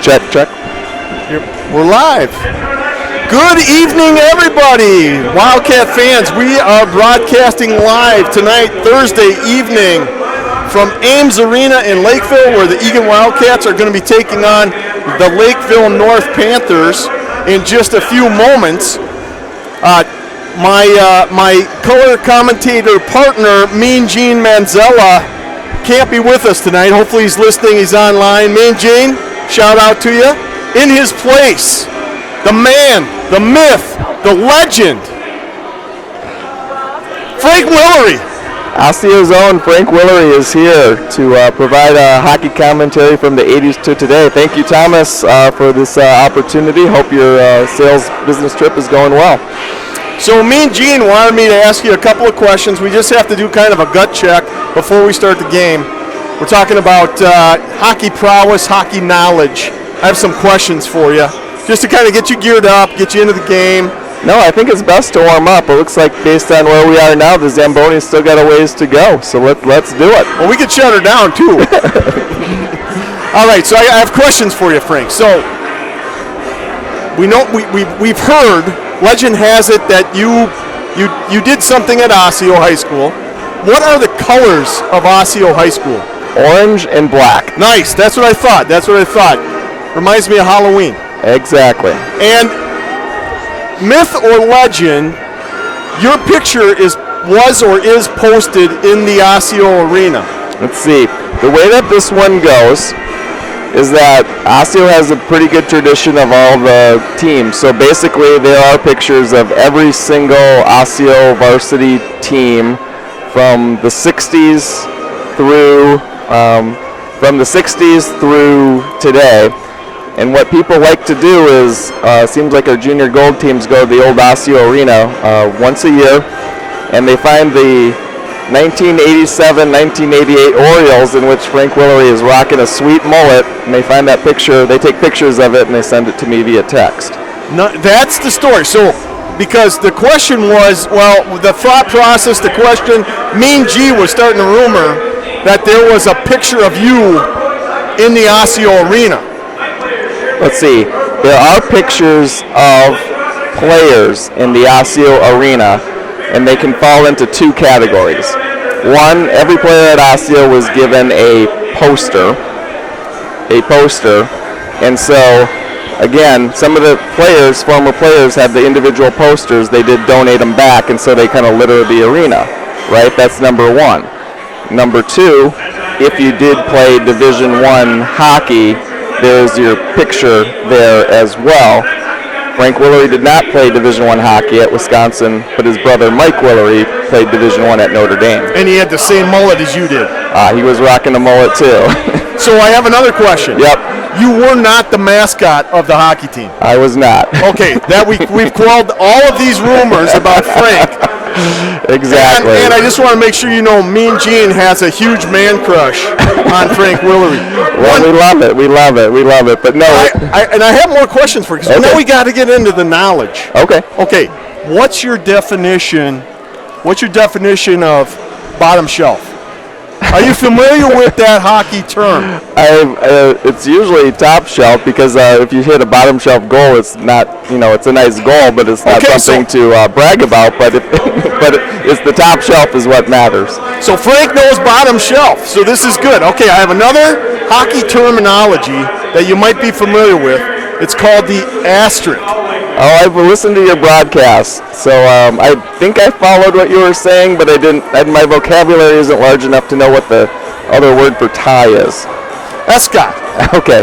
Check. We're live. Good evening, everybody. Wildcat fans, we are broadcasting live tonight, Thursday evening, from Ames Arena in Lakeville, where the Eagan Wildcats are going to be taking on the Lakeville North Panthers in just a few moments. My color commentator partner, Mean Gene Manzella, can't be with us tonight. Hopefully he's listening, he's online. Mean Gene, shout out to you. In his place, the man, the myth, the legend, Frank Willery. Osceo's own Frank Willery is here to provide a hockey commentary from the 80s to today. Thank you, Thomas, for this opportunity. Hope your sales business trip is going well. So Mean Gene wanted me to ask you a couple of questions. We just have to do kind of a gut check before we start the game. We're talking about hockey prowess, hockey knowledge. I have some questions for you, just to kind of get you geared up, get you into the game. No, I think it's best to warm up. It looks like based on where we are now, the Zamboni's still got a ways to go. So let's do it. Well, we could shut her down too. All right, so I have questions for you, Frank. So we've heard, legend has it that you did something at Osseo High School. What are the colors of Osseo High School? Orange and black. Nice. That's what I thought. Reminds me of Halloween. Exactly. And myth or legend, your picture was or is posted in the Osseo Arena. Let's see. The way that this one goes is that Osseo has a pretty good tradition of all the teams. So basically there are pictures of every single Osseo varsity team from the 60s through today. And what people like to do is, seems like our junior gold teams go to the old Osseo Arena once a year, and they find the 1987-1988 Orioles, in which Frank Willery is rocking a sweet mullet, and they find that picture, they take pictures of it, and they send it to me via text. No, that's the story. So, because the question was, well, the thought process, the question, Mean G was starting a rumor that there was a picture of you in the Osseo Arena. Let's see. There are pictures of players in the Osseo Arena, and they can fall into two categories. One, every player at Osseo was given a poster, and so, again, some of the players, former players, had the individual posters. They did donate them back, and so they kind of litter the arena, right? That's number one. Number two, if you did play Division I hockey, there's your picture there as well. Frank Willery did not play Division I hockey at Wisconsin, but his brother Mike Willery played Division I at Notre Dame. And he had the same mullet as you did. He was rocking a mullet too. So I have another question. Yep. You were not the mascot of the hockey team. I was not. Okay, we've quelled all of these rumors about Frank. Exactly. And I just want to make sure you know Mean Gene has a huge man crush on Frank Willery. Well, we love it. But no. I have more questions for you, because now we got to get into the knowledge. Okay. Okay, what's your definition of bottom shelf? Are you familiar with that hockey term? It's usually top shelf, because if you hit a bottom shelf goal, it's not, it's a nice goal, but it's not something to brag about. But it's the top shelf is what matters. So Frank knows bottom shelf. So this is good. Okay, I have another hockey terminology that you might be familiar with. It's called the asterisk. Oh, I've listened to your broadcast, so I think I followed what you were saying, but I didn't. My vocabulary isn't large enough to know what the other word for tie is. Escott. Okay.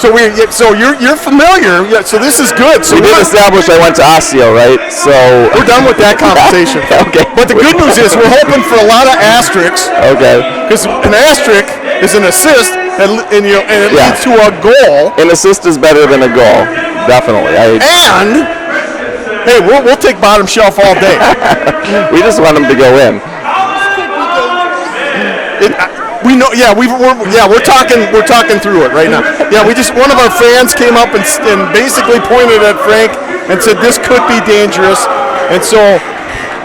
So you're familiar. Yeah, so this is good. So we did establish I went to Osseo, right? So we're done with that conversation. Okay. But the good news is we're hoping for a lot of asterisks. Okay. Because an asterisk is an assist, and it leads to a goal. An assist is better than a goal. Definitely. And hey, we'll take bottom shelf all day. We just want them to go in. We know. Yeah, we're talking through it right now. Yeah, one of our fans came up and basically pointed at Frank and said this could be dangerous. And so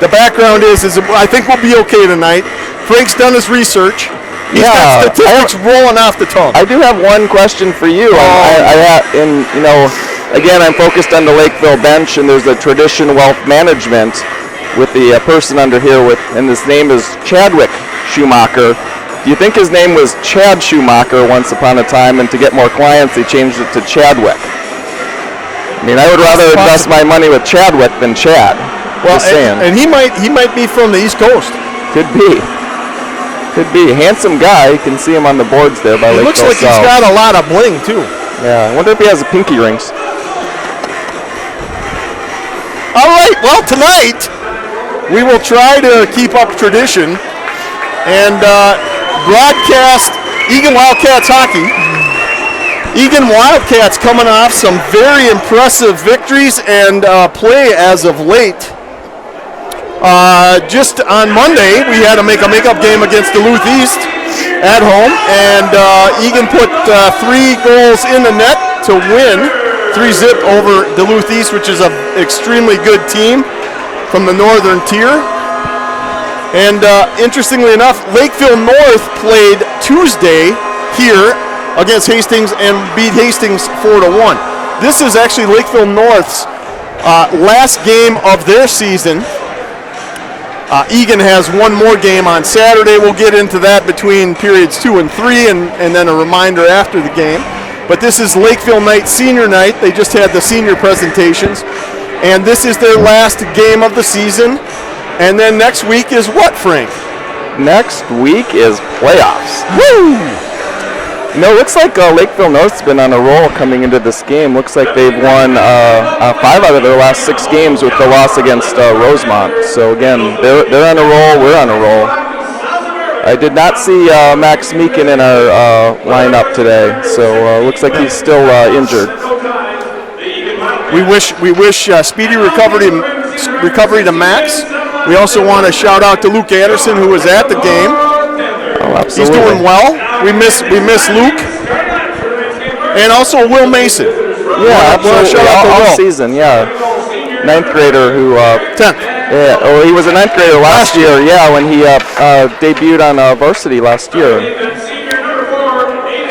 the background is I think we'll be okay tonight. Frank's done his research. He's got statistics rolling off the tongue. I do have one question for you. Again, I'm focused on the Lakeville bench, and there's a Tradition Wealth Management with the person under here, and his name is Chadwick Schumacher. Do you think his name was Chad Schumacher once upon a time, and to get more clients, they changed it to Chadwick? I mean, I would rather invest my money with Chadwick than Chad. Well, and he might be from the East Coast. Could be. Handsome guy. You can see him on the boards there by Lakeville. Looks like he's got a lot of bling too. Yeah, I wonder if he has pinky rings. All right, well, tonight we will try to keep up tradition and broadcast Eagan Wildcats hockey. Eagan Wildcats coming off some very impressive victories and play as of late. Just on Monday, we had to make a makeup game against Duluth East at home, and Eagan put 3 goals in the net to win 3-0 over Duluth East, which is an extremely good team from the Northern Tier. And interestingly enough, Lakeville North played Tuesday here against Hastings and beat Hastings 4-1. This is actually Lakeville North's last game of their season. Eagan has one more game on Saturday. We'll get into that between periods 2 and 3 and then a reminder after the game. But this is Lakeville night, senior night. They just had the senior presentations. And this is their last game of the season. And then next week is what, Frank? Next week is playoffs. Woo! You know, it looks like Lakeville North's been on a roll coming into this game. Looks like they've won 5 out of their last 6 games with the loss against Rosemont. So again, they're on a roll. We're on a roll. I did not see Max Meekin in our lineup today, so looks like he's still injured. We wish speedy recovery to Max. We also want to shout out to Luke Anderson, who was at the game. Oh, absolutely. He's doing well. We miss Luke, and also Will Mason. Yeah, absolutely. All season, yeah. 9th grader who 10th. Yeah, well, he was a 9th grader last year. Yeah, when he debuted on varsity last year.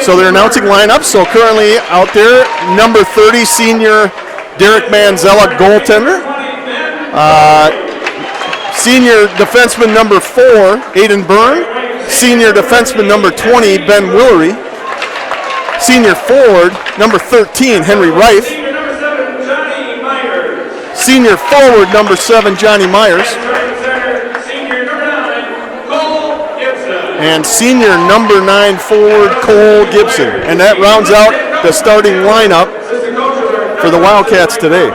So they're announcing lineups. So currently out there, number 30, senior Derek Manzella, goaltender. Senior defenseman number 4, Aiden Byrne. Senior defenseman number 20, Ben Willery. Senior forward number 13, Henry Reif. Senior forward number 7, Johnny Myers. And senior number 9 forward, Cole Gibson. And that rounds out the starting lineup for the Wildcats today.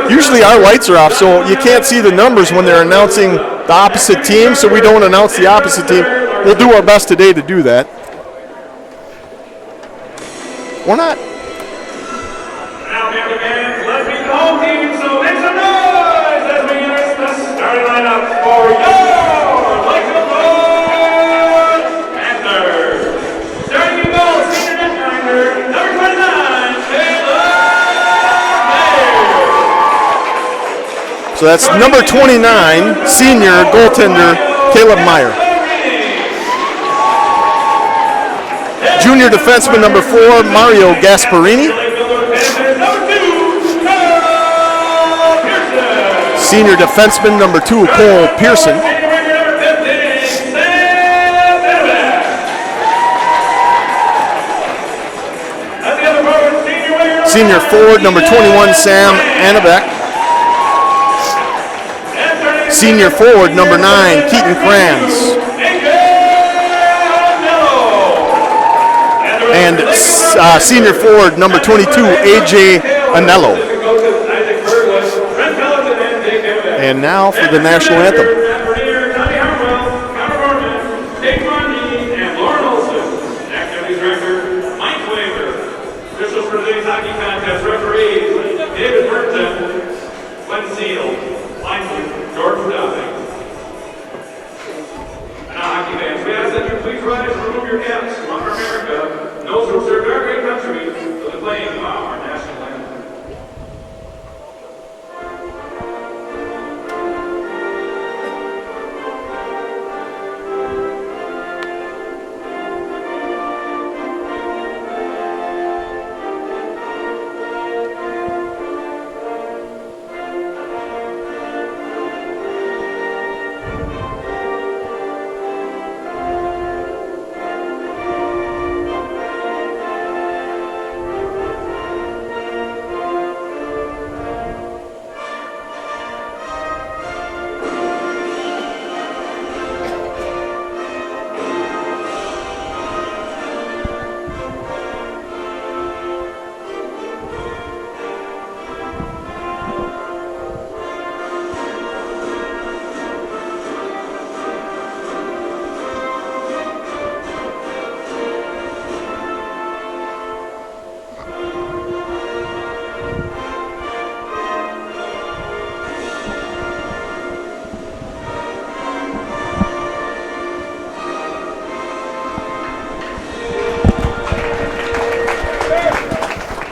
Usually our lights are off, so you can't see the numbers when they're announcing the opposite team, so we don't announce the opposite team. We'll do our best today to do that. Or not. Let's meet the home team, so make some noise as we enter the starting lineup for your Lakeville North Panthers. Starting in goal, senior netminder, number 29, Caleb Meyer. So that's number 29, senior goaltender, Caleb Meyer. Junior defenseman number 4, Mario Gasparini. Senior defenseman number 2, Cole Pearson. Senior forward number 21, Sam Annabek. Senior forward number 9, Keaton Kranz. And senior forward number 22, AJ Anello. And now for the national anthem.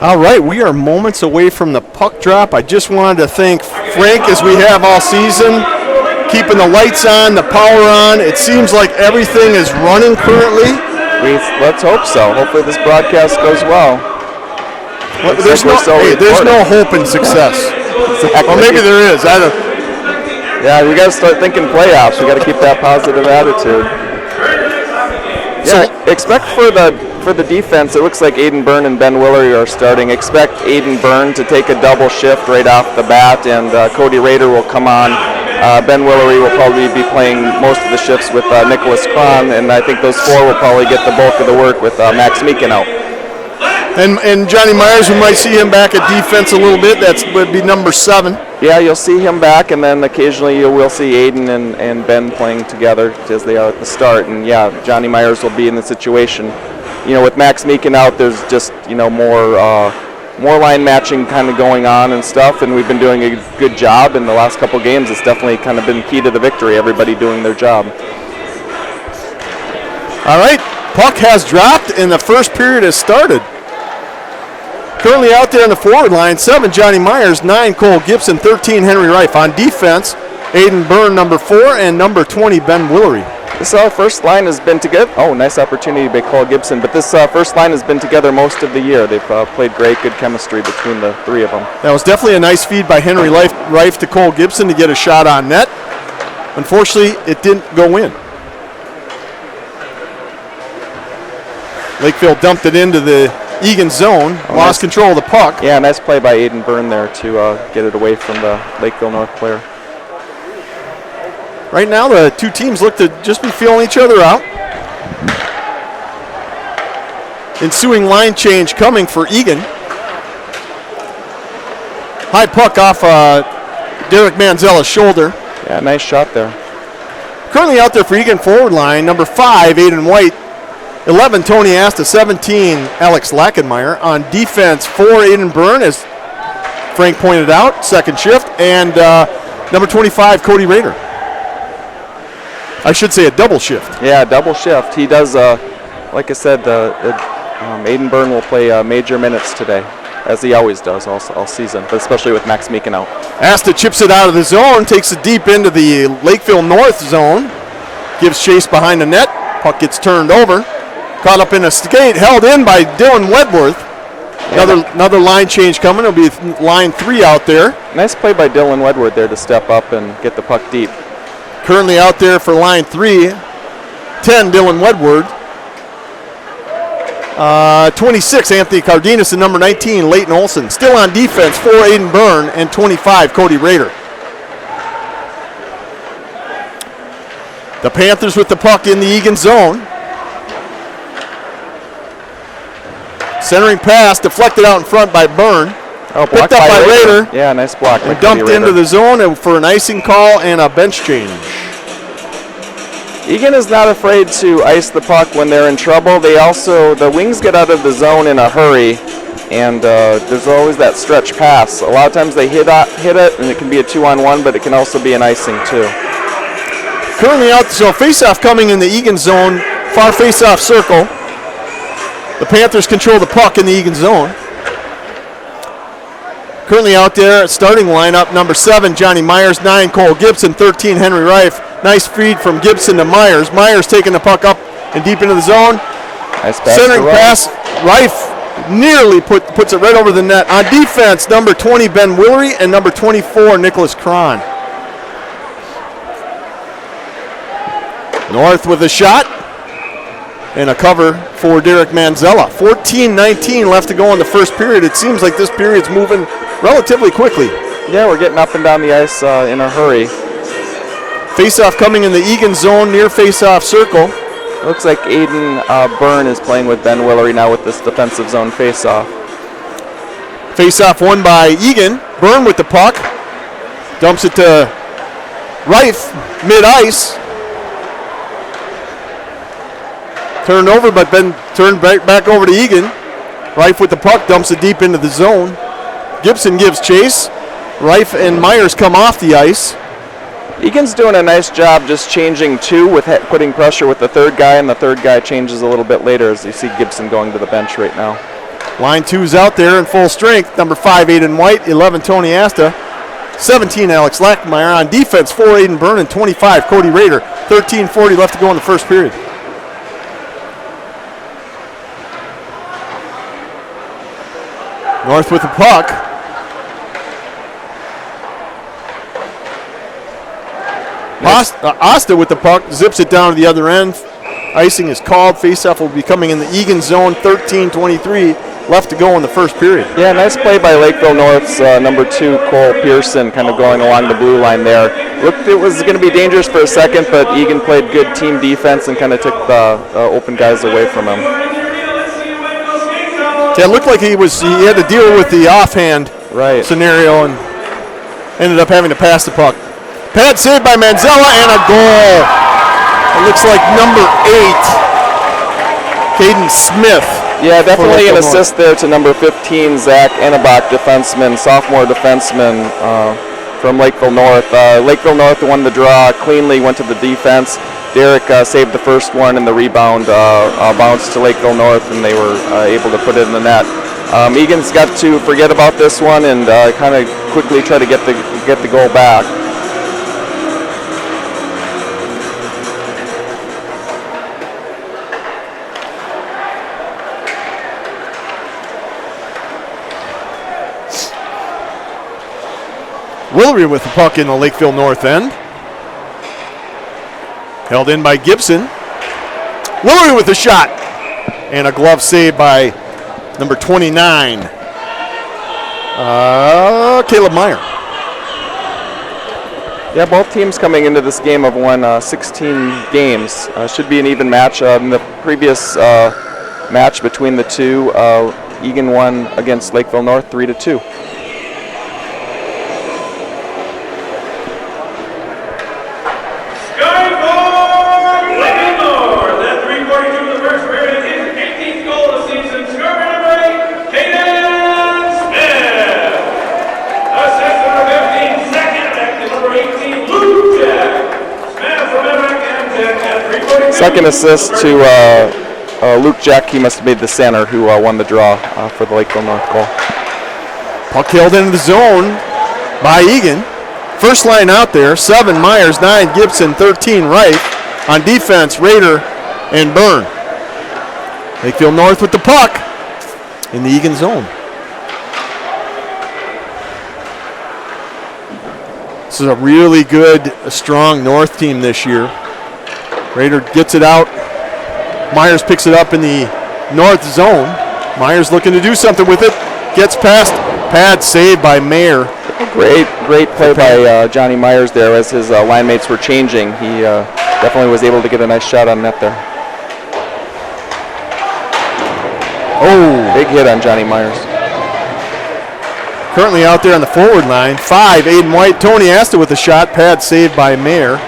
All right, we are moments away from the puck drop. I just wanted to thank Frank, as we have all season, keeping the lights on, the power on. It seems like everything is running currently. Let's hope so. Hopefully this broadcast goes well. There's no hope in success. Exactly. Or maybe there is. I don't. Yeah, we got to start thinking playoffs. We got to keep that positive attitude. Yeah, expect for the defense. It looks like Aiden Byrne and Ben Willery are starting. Expect Aiden Byrne to take a double shift right off the bat, and Cody Rader will come on. Ben Willery will probably be playing most of the shifts with Nicholas Cron, and I think those four will probably get the bulk of the work with Max Meekin out. And Johnny Myers, we might see him back at defense a little bit. That would be number 7. Yeah, you'll see him back, and then occasionally you will see Aiden and Ben playing together as they are at the start. And yeah, Johnny Myers will be in the situation. You know, with Max Meekin out, there's just, you know, more line matching kind of going on and stuff, and we've been doing a good job in the last couple games. It's definitely kind of been key to the victory, everybody doing their job. All right, puck has dropped, and the first period has started. Currently out there on the forward line, 7, Johnny Myers, 9, Cole Gibson, 13, Henry Reif. On defense, Aiden Byrne, number 4, and number 20, Ben Willery. This first line has been together. Oh, nice opportunity by Cole Gibson. But this first line has been together most of the year. They've played great, good chemistry between the three of them. That was definitely a nice feed by Henry Reif to Cole Gibson to get a shot on net. Unfortunately, it didn't go in. Lakeville dumped it into the Eagan zone, lost control of the puck. Yeah, nice play by Aiden Byrne there to get it away from the Lakeville North player. Right now, the two teams look to just be feeling each other out. Ensuing line change coming for Eagan. High puck off Derek Manzella's shoulder. Yeah, nice shot there. Currently out there for Eagan forward line, number 5, Aiden White. 11, Tony Asta. 17, Alex Lackenmeyer. On defense, 4, Aiden Byrne, as Frank pointed out, second shift. And number 25, Cody Rader. I should say a double shift. Yeah, double shift. He does, like I said, Aiden Byrne will play major minutes today, as he always does all season, but especially with Max Meekin out. Asta chips it out of the zone, takes it deep into the Lakeville North zone, gives chase behind the net. Puck gets turned over. Caught up in a skate, held in by Dylan Wedworth. Another line change coming. It'll be line 3 out there. Nice play by Dylan Wedworth there to step up and get the puck deep. Currently out there for line 3, 10, Dylan Wedward. 26, Anthony Cardenas, and number 19, Leighton Olson. Still on defense, 4, Aiden Byrne, and 25, Cody Rader. The Panthers with the puck in the Eagan zone. Centering pass, deflected out in front by Byrne. Picked up by Rader. Yeah, nice block. And dumped into the zone for an icing call and a bench change. Eagan is not afraid to ice the puck when they're in trouble. The wings get out of the zone in a hurry, and there's always that stretch pass. A lot of times they hit it, and it can be a 2-on-1, but it can also be an icing too. Currently out, so face-off coming in the Eagan zone, far face-off circle. The Panthers control the puck in the Eagan zone. Currently out there, starting lineup, number 7, Johnny Myers, 9, Cole Gibson, 13, Henry Reif. Nice feed from Gibson to Myers. Myers taking the puck up and deep into the zone. Nice pass. Centering pass, Reif nearly puts it right over the net. On defense, number 20, Ben Willery, and number 24, Nicholas Cron. North with a shot. And a cover for Derek Manzella. 14-19 left to go in the first period. It seems like this period's moving relatively quickly. Yeah, we're getting up and down the ice in a hurry. Face-off coming in the Eagan zone near face-off circle. Looks like Aiden Byrne is playing with Ben Willery now with this defensive zone face-off. Face-off won by Eagan. Byrne with the puck. Dumps it to Reif, mid-ice. Turned over, but then turned back over to Eagan. Reif with the puck, dumps it deep into the zone. Gibson gives chase. Reif and Myers come off the ice. Egan's doing a nice job just changing two with putting pressure with the third guy, and the third guy changes a little bit later as you see Gibson going to the bench right now. Line 2's out there in full strength. Number 5, Aiden White. 11, Tony Asta. 17, Alex Lackmeyer. On defense, 4, Aiden Byrne, and 25, Cody Rader. 13:40 left to go in the first period. North with the puck. Asta with the puck, zips it down to the other end. Icing is called. Faceoff will be coming in the Eagan zone. 13:23 left to go in the first period. Yeah, nice play by Lakeville North's number 2, Cole Pearson, kind of going along the blue line there. Looked it was going to be dangerous for a second, but Eagan played good team defense and kind of took the open guys away from him. Yeah, it looked like he had to deal with the offhand scenario and ended up having to pass the puck. Pad saved by Manzella and a goal. It looks like number 8, Caden Smith. Yeah, definitely an assist there to number 15, Zach Annabach, defenseman, sophomore defenseman from Lakeville North. Lakeville North won the draw cleanly, went to the defense. Derek saved the first one, and the rebound bounced to Lakeville North, and they were able to put it in the net. Egan's got to forget about this one and kind of quickly try to get the goal back. Willery with the puck in the Lakeville North end. Held in by Gibson. Willery with the shot. And a glove save by number 29, Caleb Meyer. Yeah, both teams coming into this game have won 16 games. Should be an even match. In the previous match between the two, Eagan won against Lakeville North 3-2. Second assist to Luke Jack. He must have made the center who won the draw for the Lakeville North goal. Puck held into the zone by Eagan. First line out there, 7 Myers, 9 Gibson, 13 Wright. On defense, Rader and Byrne. Lakeville North with the puck in the Eagan zone. This is a really good, strong North team this year. Rader gets it out. Myers picks it up in the North zone. Myers looking to do something with it. Gets past. Pad saved by Mayer. Great play by Johnny Myers there as his line mates were changing. He definitely was able to get a nice shot on net there. Oh, big hit on Johnny Myers. Currently out there on the forward line, 5, Aiden White. Tony Asta with a shot. Pad saved by Mayer.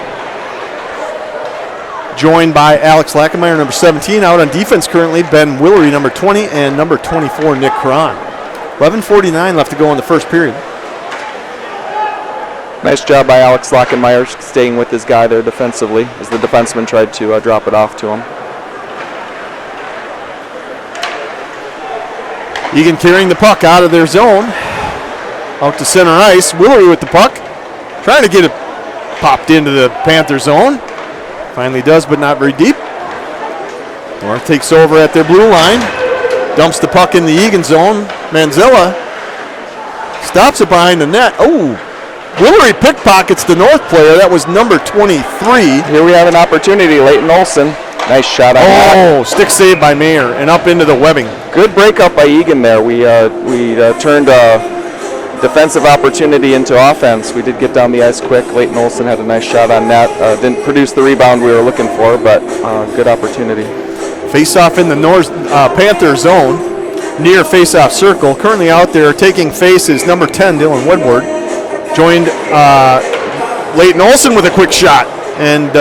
Joined by Alex Lackmeyer, number 17. Out on defense currently, Ben Willery, number 20, and number 24, Nick Cron. 11:49 left to go in the first period. Nice job by Alex Lackmeyer staying with his guy there defensively as the defenseman tried to drop it off to him. Eagan carrying the puck out of their zone. Out to center ice. Willery with the puck. Trying to get it popped into the Panther zone. Finally does, but not very deep. North takes over at their blue line. Dumps the puck in the Eagan zone. Manzella stops it behind the net. Oh, Willery pickpockets the North player. That was number 23. Here we have an opportunity. Leighton Olson. Nice shot on that. Oh, stick save by Mayer and up into the webbing. Good breakup by Eagan there. We turned defensive opportunity into offense. We did get down the ice quick. Leighton Olson had a nice shot on net. Didn't produce the rebound we were looking for, but good opportunity. Face-off in the North Panther zone near face-off circle. Currently out there taking face is number 10, Dylan Woodward. Joined Leighton Olson with a quick shot. And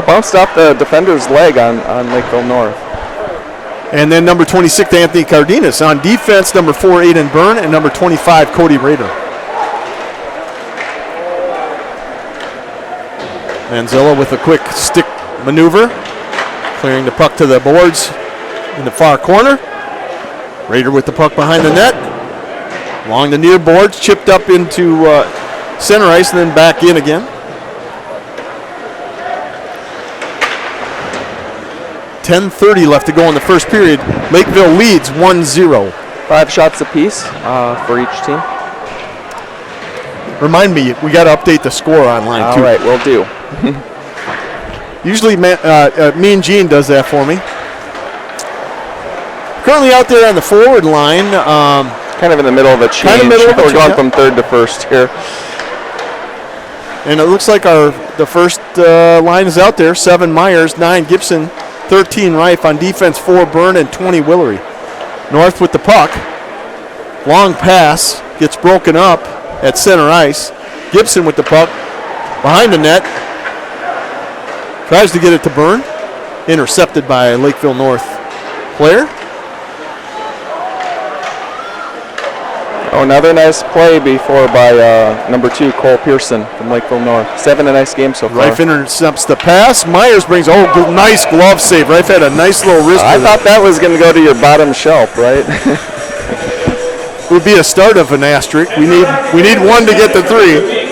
bounced off the defender's leg on Lakeville North. And then number 26, Anthony Cardenas. On defense, number 4, Aiden Byrne, and number 25, Cody Rader. Manzella with a quick stick maneuver, clearing the puck to the boards in the far corner. Raider with the puck behind the net. Along the near boards, chipped up into center ice and then back in again. 10:30 left to go in the first period. Lakeville leads 1-0. 5 shots apiece for each team. Remind me, we got to update the score online too. All right, will do. Usually Mean Gene does that for me. Currently out there on the forward line. Kind of in the middle of a change. We're going from third to first here. And it looks like the first line is out there. 7 Myers, 9 Gibson, 13 Reif. On defense, 4 Byrne and 20 Willery. North with the puck. Long pass gets broken up at center ice. Gibson with the puck behind the net. Tries to get it to Byrne. Intercepted by a Lakeville North player. Oh, another nice play before by number 2, Cole Pearson from Lakeville North. 7 a nice game so far. Reif intercepts the pass. Myers brings, nice glove save. Reif had a nice little wrist. I thought that was going to go to your bottom shelf, right? Would be a start of an asterisk. We need 1 to get to 3.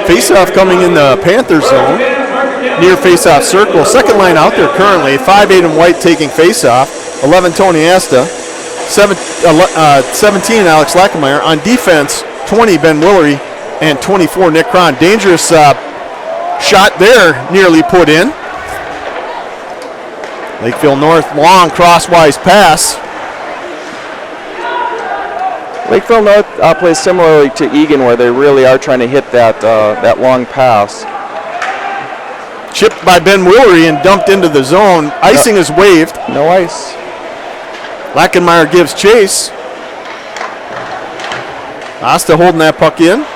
Face-off coming in the Panther zone, near face-off circle. Second line out there currently. 5 Aiden White taking face-off. 11 Tony Asta. 17 Alex Lackemeyer. On defense, 20 Ben Willery and 24 Nick Cron. Dangerous shot there, nearly put in. Lakeville North, long crosswise pass. Lakeville North plays similarly to Eagan, where they really are trying to hit that long pass. Chipped by Ben Willery and dumped into the zone. Icing is waved. No ice. Lackenmeyer gives chase. Asta holding that puck in.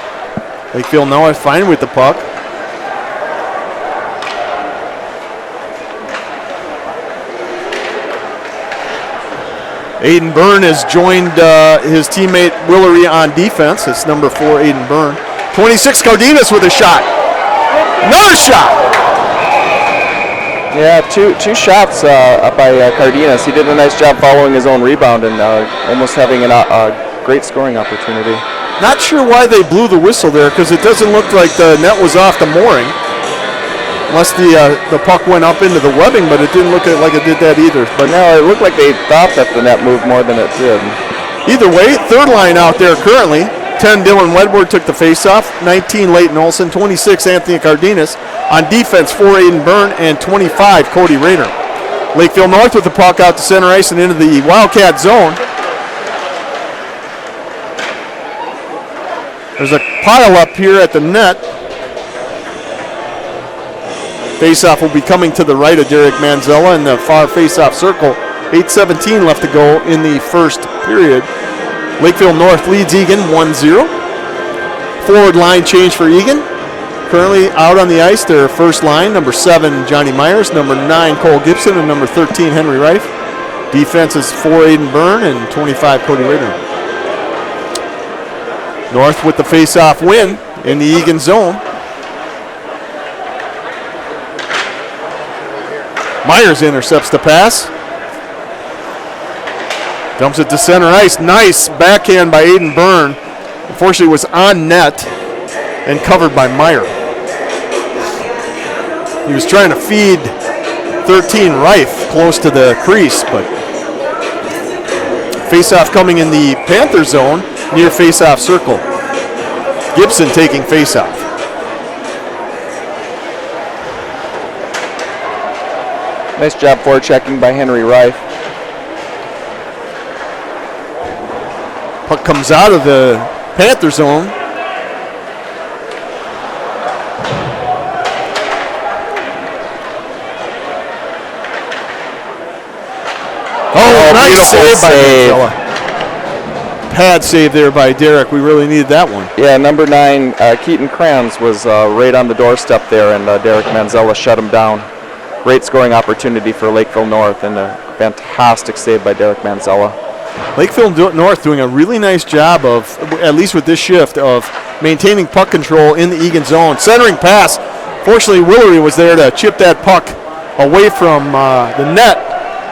Lakeville North fine with the puck. Aiden Byrne has joined his teammate Willery on defense. It's number 4, Aiden Byrne. 26 Cardenas with a shot. Another shot. Yeah, two shots by Cardenas. He did a nice job following his own rebound and almost having a great scoring opportunity. Not sure why they blew the whistle there, because it doesn't look like the net was off the mooring. Unless the puck went up into the webbing, but it didn't look like it did that either. But no, it looked like they thought that the net moved more than it did. Either way, third line out there currently. 10 Dylan Wedward took the faceoff. 19 Leighton Olson. 26 Anthony Cardenas. On defense, 4 Aiden Byrne and 25 Cody Rayner. Lakeville North with the puck out to center ice and into the Wildcat zone. There's a pile up here at the net. Faceoff will be coming to the right of Derek Manzella in the far faceoff circle. 8:17 left to go in the first period. Lakeville North leads Eagan 1-0. Forward line change for Eagan. Currently out on the ice, their first line, number 7 Johnny Myers, number 9 Cole Gibson, and number 13 Henry Reif. Defense is 4 Aiden Byrne and 25 Cody Rader. North with the faceoff win in the Eagan zone. Myers intercepts the pass. Dumps it to center ice. Nice backhand by Aiden Byrne. Unfortunately, it was on net and covered by Meyer. He was trying to feed 13 Reif close to the crease, but face-off coming in the Panther zone near face-off circle. Gibson taking face-off. Nice job forechecking by Henry Reif. Puck comes out of the Panther zone. Nice save by Manzella. Pad save there by Derek. We really needed that one. Yeah, number 9, Keaton Kranz was right on the doorstep there, and Derek Manzella shut him down. Great scoring opportunity for Lakeville North, and a fantastic save by Derek Manzella. Lakeville North doing a really nice job of, at least with this shift, of maintaining puck control in the Eagan zone. Centering pass Fortunately, Willery was there to chip that puck away from the net.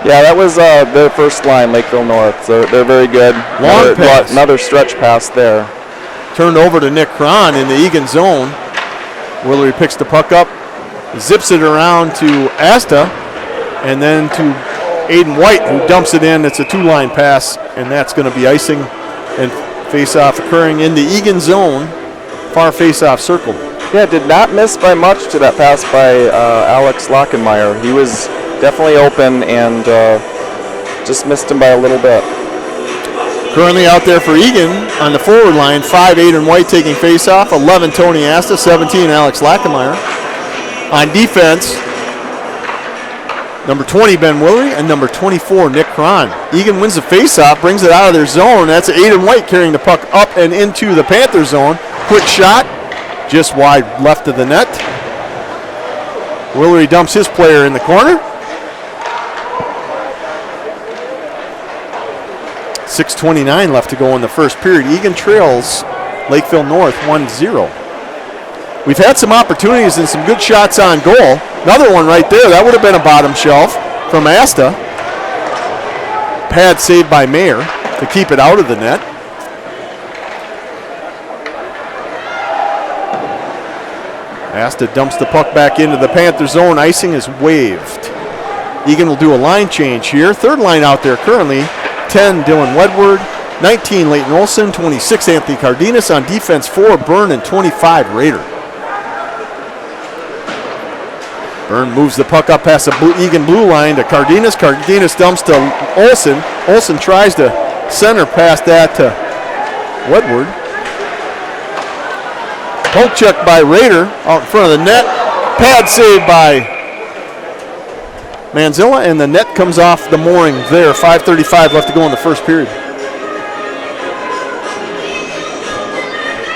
Yeah, that was their first line, Lakeville North. So they're very good. Long pass. Another stretch pass there. Turned over to Nick Cron in the Eagan zone. Willery picks the puck up, zips it around to Asta, and then to Aiden White, who dumps it in. It's a two-line pass, and that's going to be icing and face-off occurring in the Eagan zone, far face-off circle. Yeah, did not miss by much to that pass by Alex Lockenmeyer. He was definitely open and just missed him by a little bit. Currently out there for Eagan on the forward line, 5 Aiden White taking face-off, 11 Tony Asta, 17 Alex Lackenmeyer. On defense, number 20 Ben Willery and number 24 Nick Cron. Eagan wins the face-off, brings it out of their zone. That's Aiden White carrying the puck up and into the Panther zone. Quick shot, just wide left of the net. Willery dumps his player in the corner. 6:29 left to go in the first period. Eagan trails Lakeville North 1-0. We've had some opportunities and some good shots on goal. Another one right there. That would have been a bottom shelf from Asta. Pad saved by Mayer to keep it out of the net. Asta dumps the puck back into the Panther zone. Icing is waved. Eagan will do a line change here. Third line out there currently. 10, Dylan Wedward. 19, Leighton Olson. 26, Anthony Cardenas. On defense, 4, Byrne, and 25, Rader. Byrne moves the puck up past the Eagan blue line to Cardenas. Cardenas dumps to Olson. Olson tries to center past that to Wedward. Poke check by Rader out in front of the net. Pad saved by Manzilla, and the net comes off the mooring there. 5:35 left to go in the first period.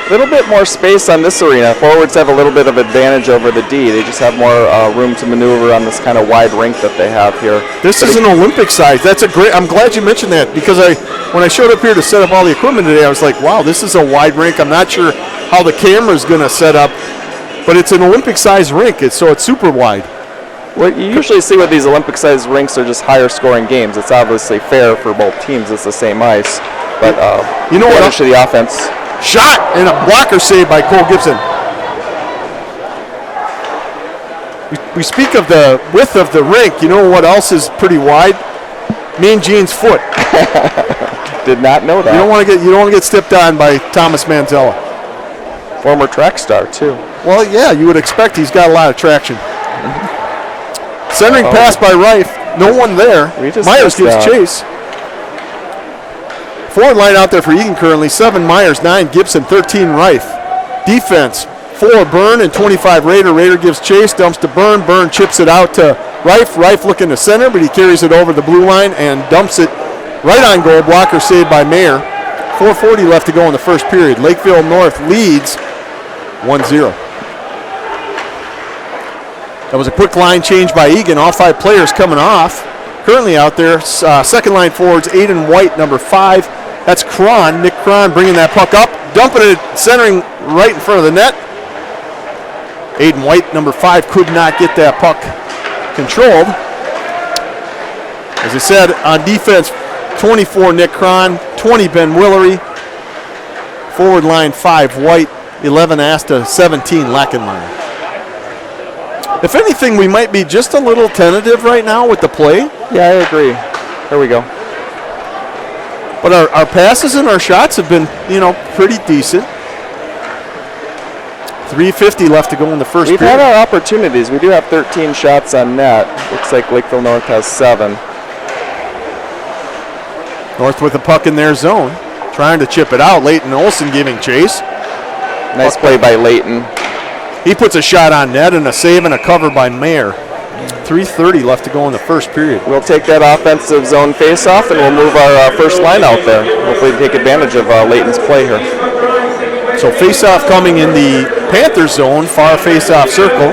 A little bit more space on this arena. Forwards have a little bit of advantage over the D. They just have more room to maneuver on this kind of wide rink that they have here. This is an Olympic size. That's a great. I'm glad you mentioned that because when I showed up here to set up all the equipment today, I was like, wow, this is a wide rink. I'm not sure how the camera's going to set up, but it's an Olympic size rink. So it's super wide. Well, you usually see with these Olympic-sized rinks are just higher-scoring games. It's obviously fair for both teams. It's the same ice, but you know what? The offense. Shot and a blocker save by Cole Gibson. We speak of the width of the rink. You know what else is pretty wide? Mean Gene's foot. Did not know that. You don't want to get stepped on by Thomas Manzella. Former track star too. Well, yeah, you would expect he's got a lot of traction. Centering pass by Reif. No one there. Myers gives chase. Forward line out there for Eagan currently. 7 Myers, 9 Gibson, 13 Reif. Defense, 4 Byrne and 25 Rader. Rader gives chase, dumps to Byrne. Byrne chips it out to Reif. Reif looking to center, but he carries it over the blue line and dumps it right on goal. Blocker saved by Mayer. 4:40 left to go in the first period. Lakeville North leads 1-0. That was a quick line change by Eagan. All 5 players coming off. Currently out there, second line forwards, Aiden White, number 5. That's Cron. Nick Cron bringing that puck up, dumping it, centering right in front of the net. Aiden White, number 5, could not get that puck controlled. As I said, on defense, 24 Nick Cron, 20 Ben Willery. Forward line 5 White, 11 Asta, 17 Lackenmeyer. If anything, we might be just a little tentative right now with the play. Yeah, I agree. There we go. But our passes and our shots have been, pretty decent. 3:50 left to go in the first period. We've had our opportunities. We do have 13 shots on net. Looks like Lakeville North has 7. North with the puck in their zone. Trying to chip it out. Leighton Olson giving chase. Nice play by Leighton. He puts a shot on net and a save and a cover by Mayer. 3:30 left to go in the first period. We'll take that offensive zone face-off and we'll move our first line out there. Hopefully take advantage of Leighton's play here. So face-off coming in the Panther zone, far face-off circle.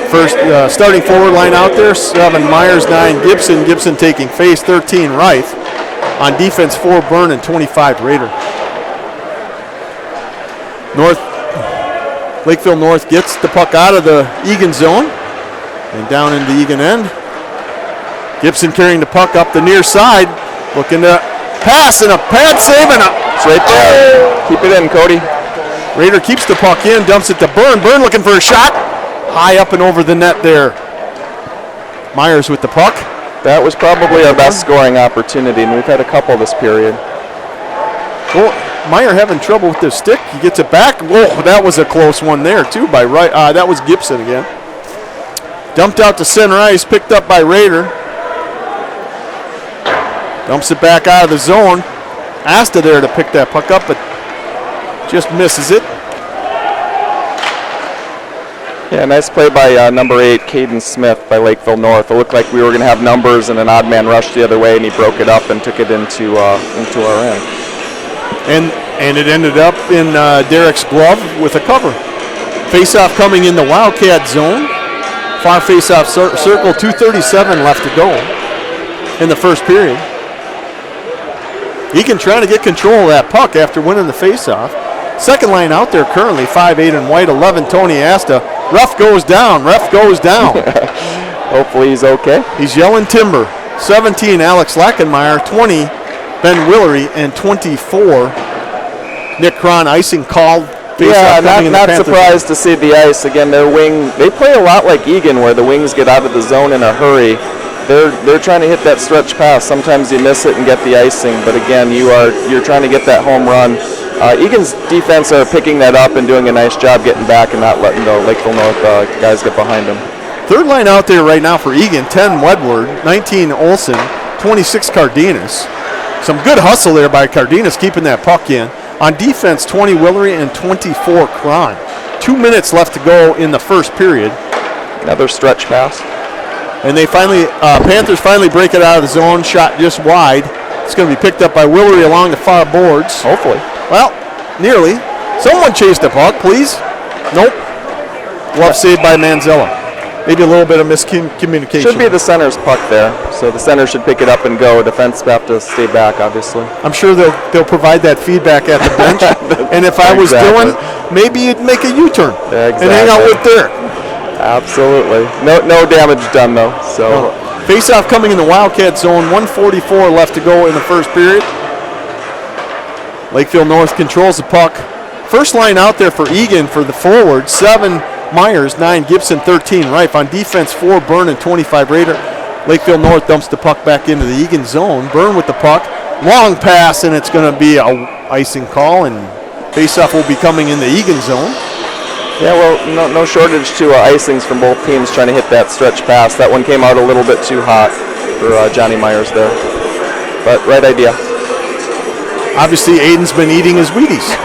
First starting forward line out there, 7 Myers, 9 Gibson. Gibson taking face, 13 Reif. On defense, 4 Byrne and 25 Rader. North Lakeville North gets the puck out of the Eagan zone and down in the Eagan end. Gibson carrying the puck up the near side, looking to pass and a pad save and it's right there. Keep it in, Cody. Raider keeps the puck in, dumps it to Byrne. Byrne looking for a shot. High up and over the net there. Myers with the puck. That was probably our best scoring opportunity, and we've had a couple this period. Well, Meyer having trouble with the stick. He gets it back. Whoa, that was a close one there, too, by right. That was Gibson again. Dumped out to center ice, picked up by Raider. Dumps it back out of the zone. Asta there to pick that puck up, but just misses it. Yeah, nice play by number 8, Caden Smith by Lakeville North. It looked like we were going to have numbers and an odd man rush the other way, and he broke it up and took it into our end. And it ended up in Derek's glove with a cover. Face-off coming in the Wildcat zone. Far face-off circle, 2:37 left to go in the first period. Eagan trying to get control of that puck after winning the face-off. Second line out there currently, 5'8" in white, 11, Tony Asta. Ref goes down, ref goes down. Hopefully he's okay. He's yelling timber. 17, Alex Lackenmeyer, 20, Ben Willery, and 24, Nick Cron. Icing called. Yeah, not surprised to see the ice. Again, their wing, they play a lot like Eagan where the wings get out of the zone in a hurry. They're trying to hit that stretch pass. Sometimes you miss it and get the icing, but again, you're trying to get that home run. Eagan's defense are picking that up and doing a nice job getting back and not letting the Lakeville North guys get behind them. Third line out there right now for Eagan, 10 Wedward, 19 Olson, 26 Cardenas. Some good hustle there by Cardenas keeping that puck in. On defense, 20 Willery and 24 Cron. 2 minutes left to go in the first period. Another stretch pass. And they finally, Panthers finally break it out of the zone, shot just wide. It's going to be picked up by Willery along the far boards. Hopefully. Well, nearly. Someone chased the puck, please. Nope. Glove saved by Manzella. Maybe a little bit of miscommunication. Should be the center's puck there, so the center should pick it up and go. Defense have to stay back, obviously. I'm sure they'll provide that feedback at the bench. And if I was Dylan, maybe you'd make a U-turn and hang out with Derek. Absolutely. No damage done, though. So face-off coming in the Wildcat zone. 1:44 left to go in the first period. Lakeville North controls the puck. First line out there for Eagan for the forward. 7 Myers, 9 Gibson, 13 Reif. On defense, 4 Byrne and 25 Raider. Lakeville North dumps the puck back into the Eagan zone. Byrne with the puck. Long pass, and it's going to be a icing call, and face-off will be coming in the Eagan zone. Yeah, well, no shortage to icings from both teams trying to hit that stretch pass. That one came out a little bit too hot for Johnny Myers there. But right idea. Obviously, Aiden's been eating his Wheaties.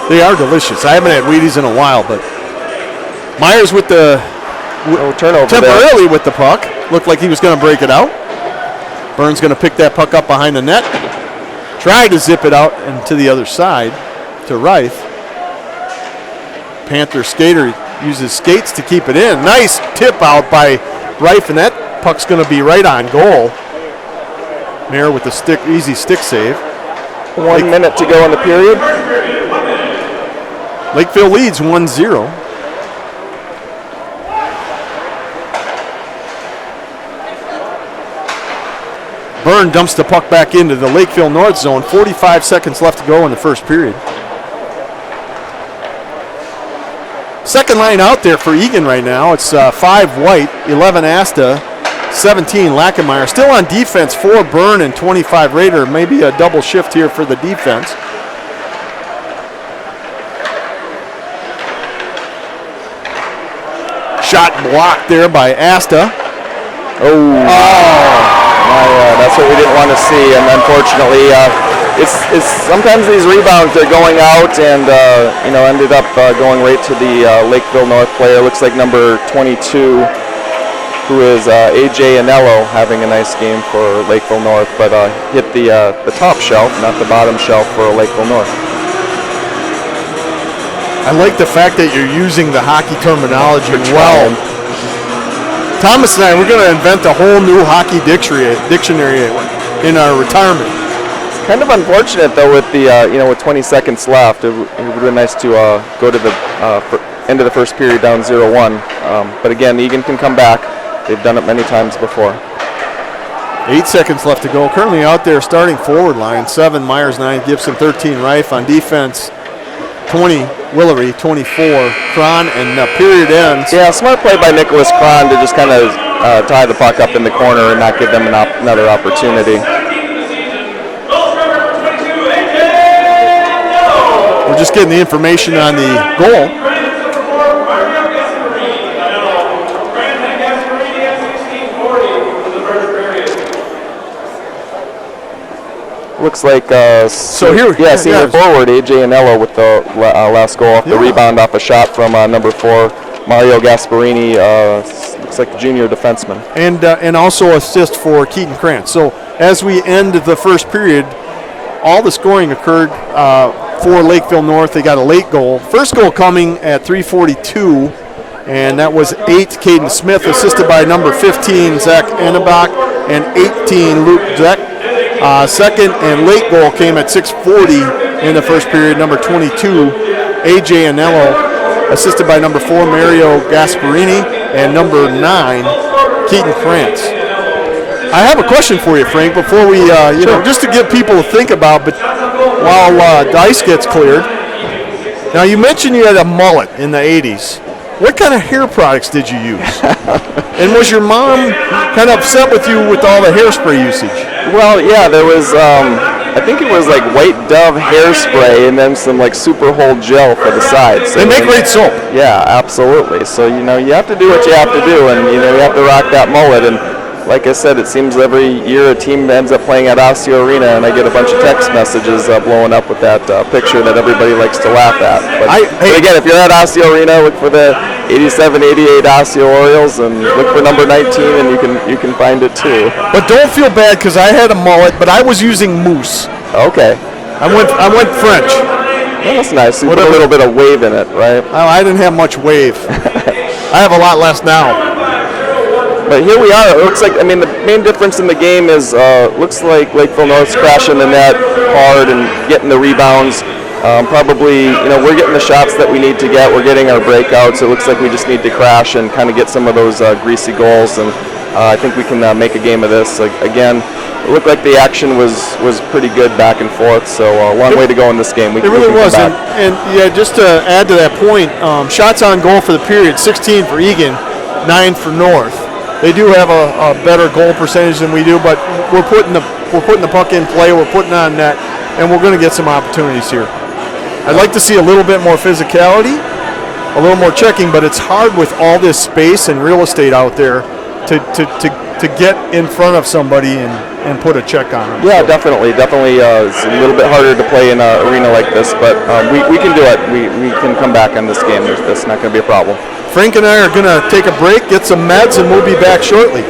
They are delicious. I haven't had Wheaties in a while, but Myers with the turnover temporarily there with the puck. Looked like he was going to break it out. Byrne's going to pick that puck up behind the net. Tried to zip it out and to the other side to Reif. Panther skater uses skates to keep it in. Nice tip out by Reif, and that puck's going to be right on goal. Mayer with the easy stick save. 1 minute to go in the period. Lakeville leads 1-0. Byrne dumps the puck back into the Lakeville North zone. 45 seconds left to go in the first period. Second line out there for Eagan right now. It's 5 White, 11 Asta, 17 Lackenmeyer. Still on defense, 4 Byrne and 25 Raider. Maybe a double shift here for the defense. Shot blocked there by Asta. That's what we didn't want to see, and unfortunately, it's sometimes these rebounds they're going out, and ended up going right to the Lakeville North player. Looks like number 22, who is AJ Anello, having a nice game for Lakeville North, but hit the top shelf, not the bottom shelf for Lakeville North. I like the fact that you're using the hockey terminology well. Thomas and I, we're going to invent a whole new hockey dictionary in our retirement. Kind of unfortunate though with the with 20 seconds left. It would have been nice to go to the end of the first period down 0-1. But again, Eagan can come back. They've done it many times before. 8 seconds left to go. Currently out there starting forward line. 7 Myers, 9 Gibson, 13 Reif. On defense, 20 Willery, 24 Cron, and period ends. Yeah, smart play by Nicholas Cron to just kind of tie the puck up in the corner and not give them another opportunity. We're just getting the information on the goal. Looks like senior forward AJ Anello with the last goal off the rebound off a shot from number 4 Mario Gasparini. Looks like a junior defenseman. And also assist for Keaton Krantz. So as we end the first period, all the scoring occurred for Lakeville North. They got a late goal. First goal coming at 3:42, and that was 8 Caden Smith, assisted by number 15 Zach Annebach and 18 Luke Zeck. Second and late goal came at 6:40 in the first period. Number 22 AJ Anello, assisted by number 4 Mario Gasparini and number 9 Keaton Krantz. I have a question for you, Frank, before we, just to give people to think about, but while the ice gets cleared. Now, you mentioned you had a mullet in the 80s. What kind of hair products did you use? And was your mom kind of upset with you with all the hairspray usage? Well, yeah, there was, I think it was like White Dove hairspray and then some like Super Hold gel for the sides. So they make great soap. Yeah, absolutely. So, you have to do what you have to do, and, you have to rock that mullet. And like I said, it seems every year a team ends up playing at Osseo Arena, and I get a bunch of text messages blowing up with that picture that everybody likes to laugh at. But again, if you're at Osseo Arena, look for the 87-88 Osseo Orioles, and look for number 19, and you can find it too. But don't feel bad, because I had a mullet, but I was using mousse. Okay. I went French. Well, that's nice. You put a little bit of wave in it, right? I didn't have much wave. I have a lot less now. But here we are. It looks like, the main difference in the game is, looks like Lakeville North's crashing the net hard and getting the rebounds. Probably, we're getting the shots that we need to get. We're getting our breakouts. It looks like we just need to crash and kind of get some of those greasy goals. And I think we can make a game of this. Again, it looked like the action was pretty good back and forth. So a long way to go in this game. It really was. And yeah, just to add to that point, shots on goal for the period, 16 for Eagan, 9 for North. They do have a better goal percentage than we do, but we're putting the puck in play, we're putting on net, and we're going to get some opportunities here. I'd like to see a little bit more physicality, a little more checking, but it's hard with all this space and real estate out there to get in front of somebody and put a check on them. Yeah, definitely. It's a little bit harder to play in an arena like this, but we can do it. We can come back on this game. That's not going to be a problem. Frank and I are going to take a break, get some meds, and we'll be back shortly.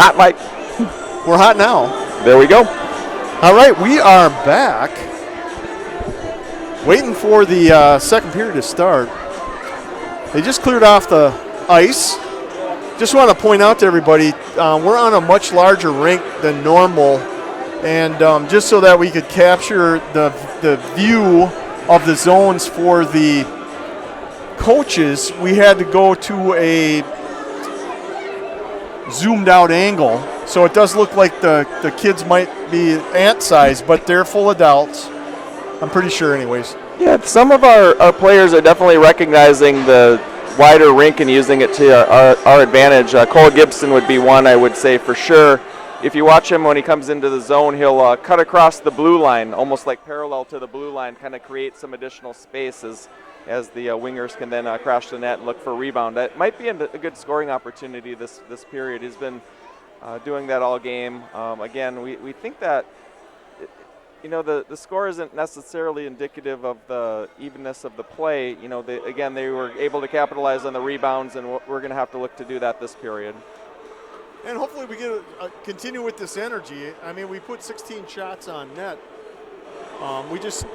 Hot mic. We're hot now. There we go. All right, we are back. Waiting for the second period to start. They just cleared off the ice. Just want to point out to everybody, we're on a much larger rink than normal. And just so that we could capture the view of the zones for the coaches, we had to go to a zoomed out angle. So it does look like the kids might be ant size, but they're full adults. I'm pretty sure anyways. Yeah, some of our players are definitely recognizing the wider rink and using it to our advantage. Cole Gibson would be one, I would say, for sure. If you watch him when he comes into the zone, he'll cut across the blue line, almost like parallel to the blue line, kind of create some additional spaces as the wingers can then crash the net and look for a rebound. That might be a good scoring opportunity this period. He's been doing that all game. Again, we think that the score isn't necessarily indicative of the evenness of the play. They were able to capitalize on the rebounds, and we're going to have to look to do that this period. And hopefully we get continue with this energy. I mean, we put 16 shots on net. We just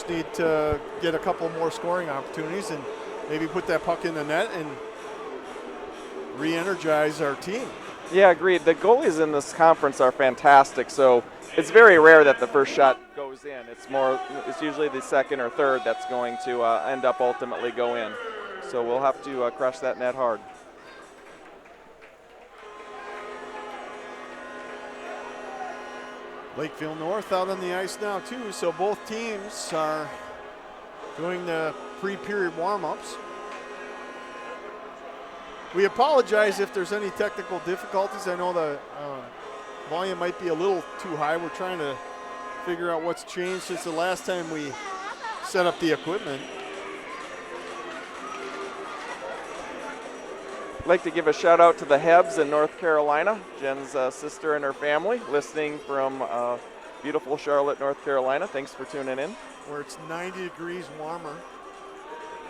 need to get a couple more scoring opportunities and maybe put that puck in the net and re-energize our team. Yeah, agreed. The goalies in this conference are fantastic, so it's very rare that the first shot goes in. It's usually the second or third that's going to end up ultimately go in. So we'll have to crush that net hard. Lakeville North out on the ice now too, so both teams are doing the pre-period warm-ups. We apologize if there's any technical difficulties. I know the volume might be a little too high. We're trying to figure out what's changed since the last time we set up the equipment. I'd like to give a shout out to the Hebs in North Carolina, Jen's sister and her family, listening from beautiful Charlotte, North Carolina. Thanks for tuning in. Where it's 90 degrees warmer.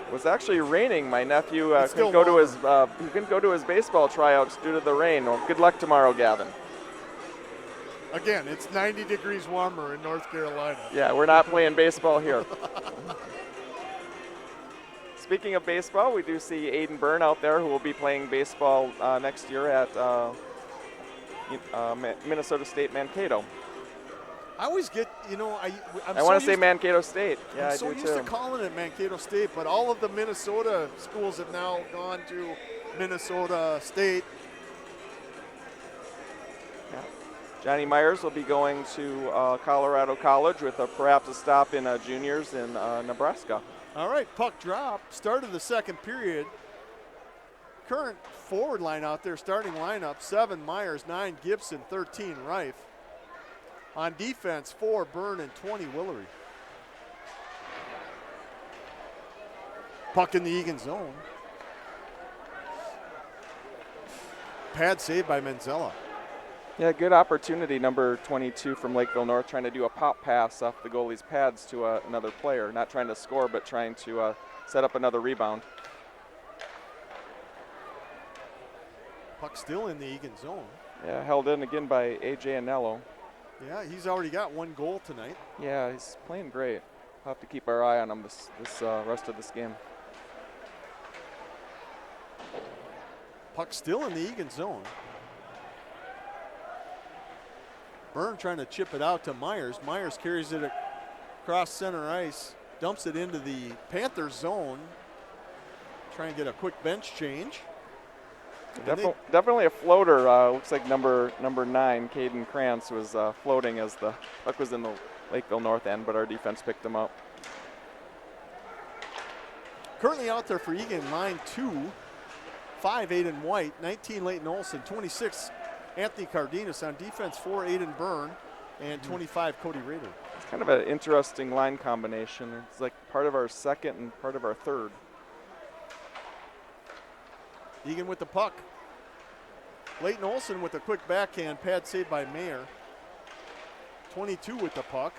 It was actually raining. My nephew couldn't go to his baseball tryouts due to the rain. Well, good luck tomorrow, Gavin. Again, it's 90 degrees warmer in North Carolina. Yeah, we're not playing baseball here. Speaking of baseball, we do see Aiden Byrne out there who will be playing baseball next year at Minnesota State Mankato. I always get, I want to say Mankato State. Yeah, I'm so used to calling it Mankato State, but all of the Minnesota schools have now gone to Minnesota State. Yeah. Johnny Myers will be going to Colorado College with perhaps a stop in juniors in Nebraska. All right, puck drop, start of the second period. Current forward line out there, starting lineup, 7 Myers, 9 Gibson, 13 Reif. On defense, 4 Byrne and 20 Willery. Puck in the Eagan zone. Pad saved by Manzella. Yeah, good opportunity, number 22 from Lakeville North, trying to do a pop pass off the goalie's pads to another player. Not trying to score, but trying to set up another rebound. Puck still in the Eagan zone. Yeah, held in again by A.J. Anello. Yeah, he's already got 1 goal tonight. Yeah, he's playing great. We'll have to keep our eye on him this rest of this game. Puck still in the Eagan zone. Byrne trying to chip it out to Myers. Myers carries it across center ice, dumps it into the Panthers zone. Try and get a quick bench change. Definitely a floater. Looks like number 9, Caden Krantz, was floating as the puck was in the Lakeville North end, but our defense picked him up. Currently out there for Eagan, line 2, 5 Aiden White, 19 Leighton Olson, 26 Anthony Cardenas. On defense, 4 Aiden Byrne, and 25 Cody Rader. It's kind of an interesting line combination. It's like part of our second and part of our third. Eagan with the puck. Leighton Olson with a quick backhand, pad saved by Mayer. 22 with the puck.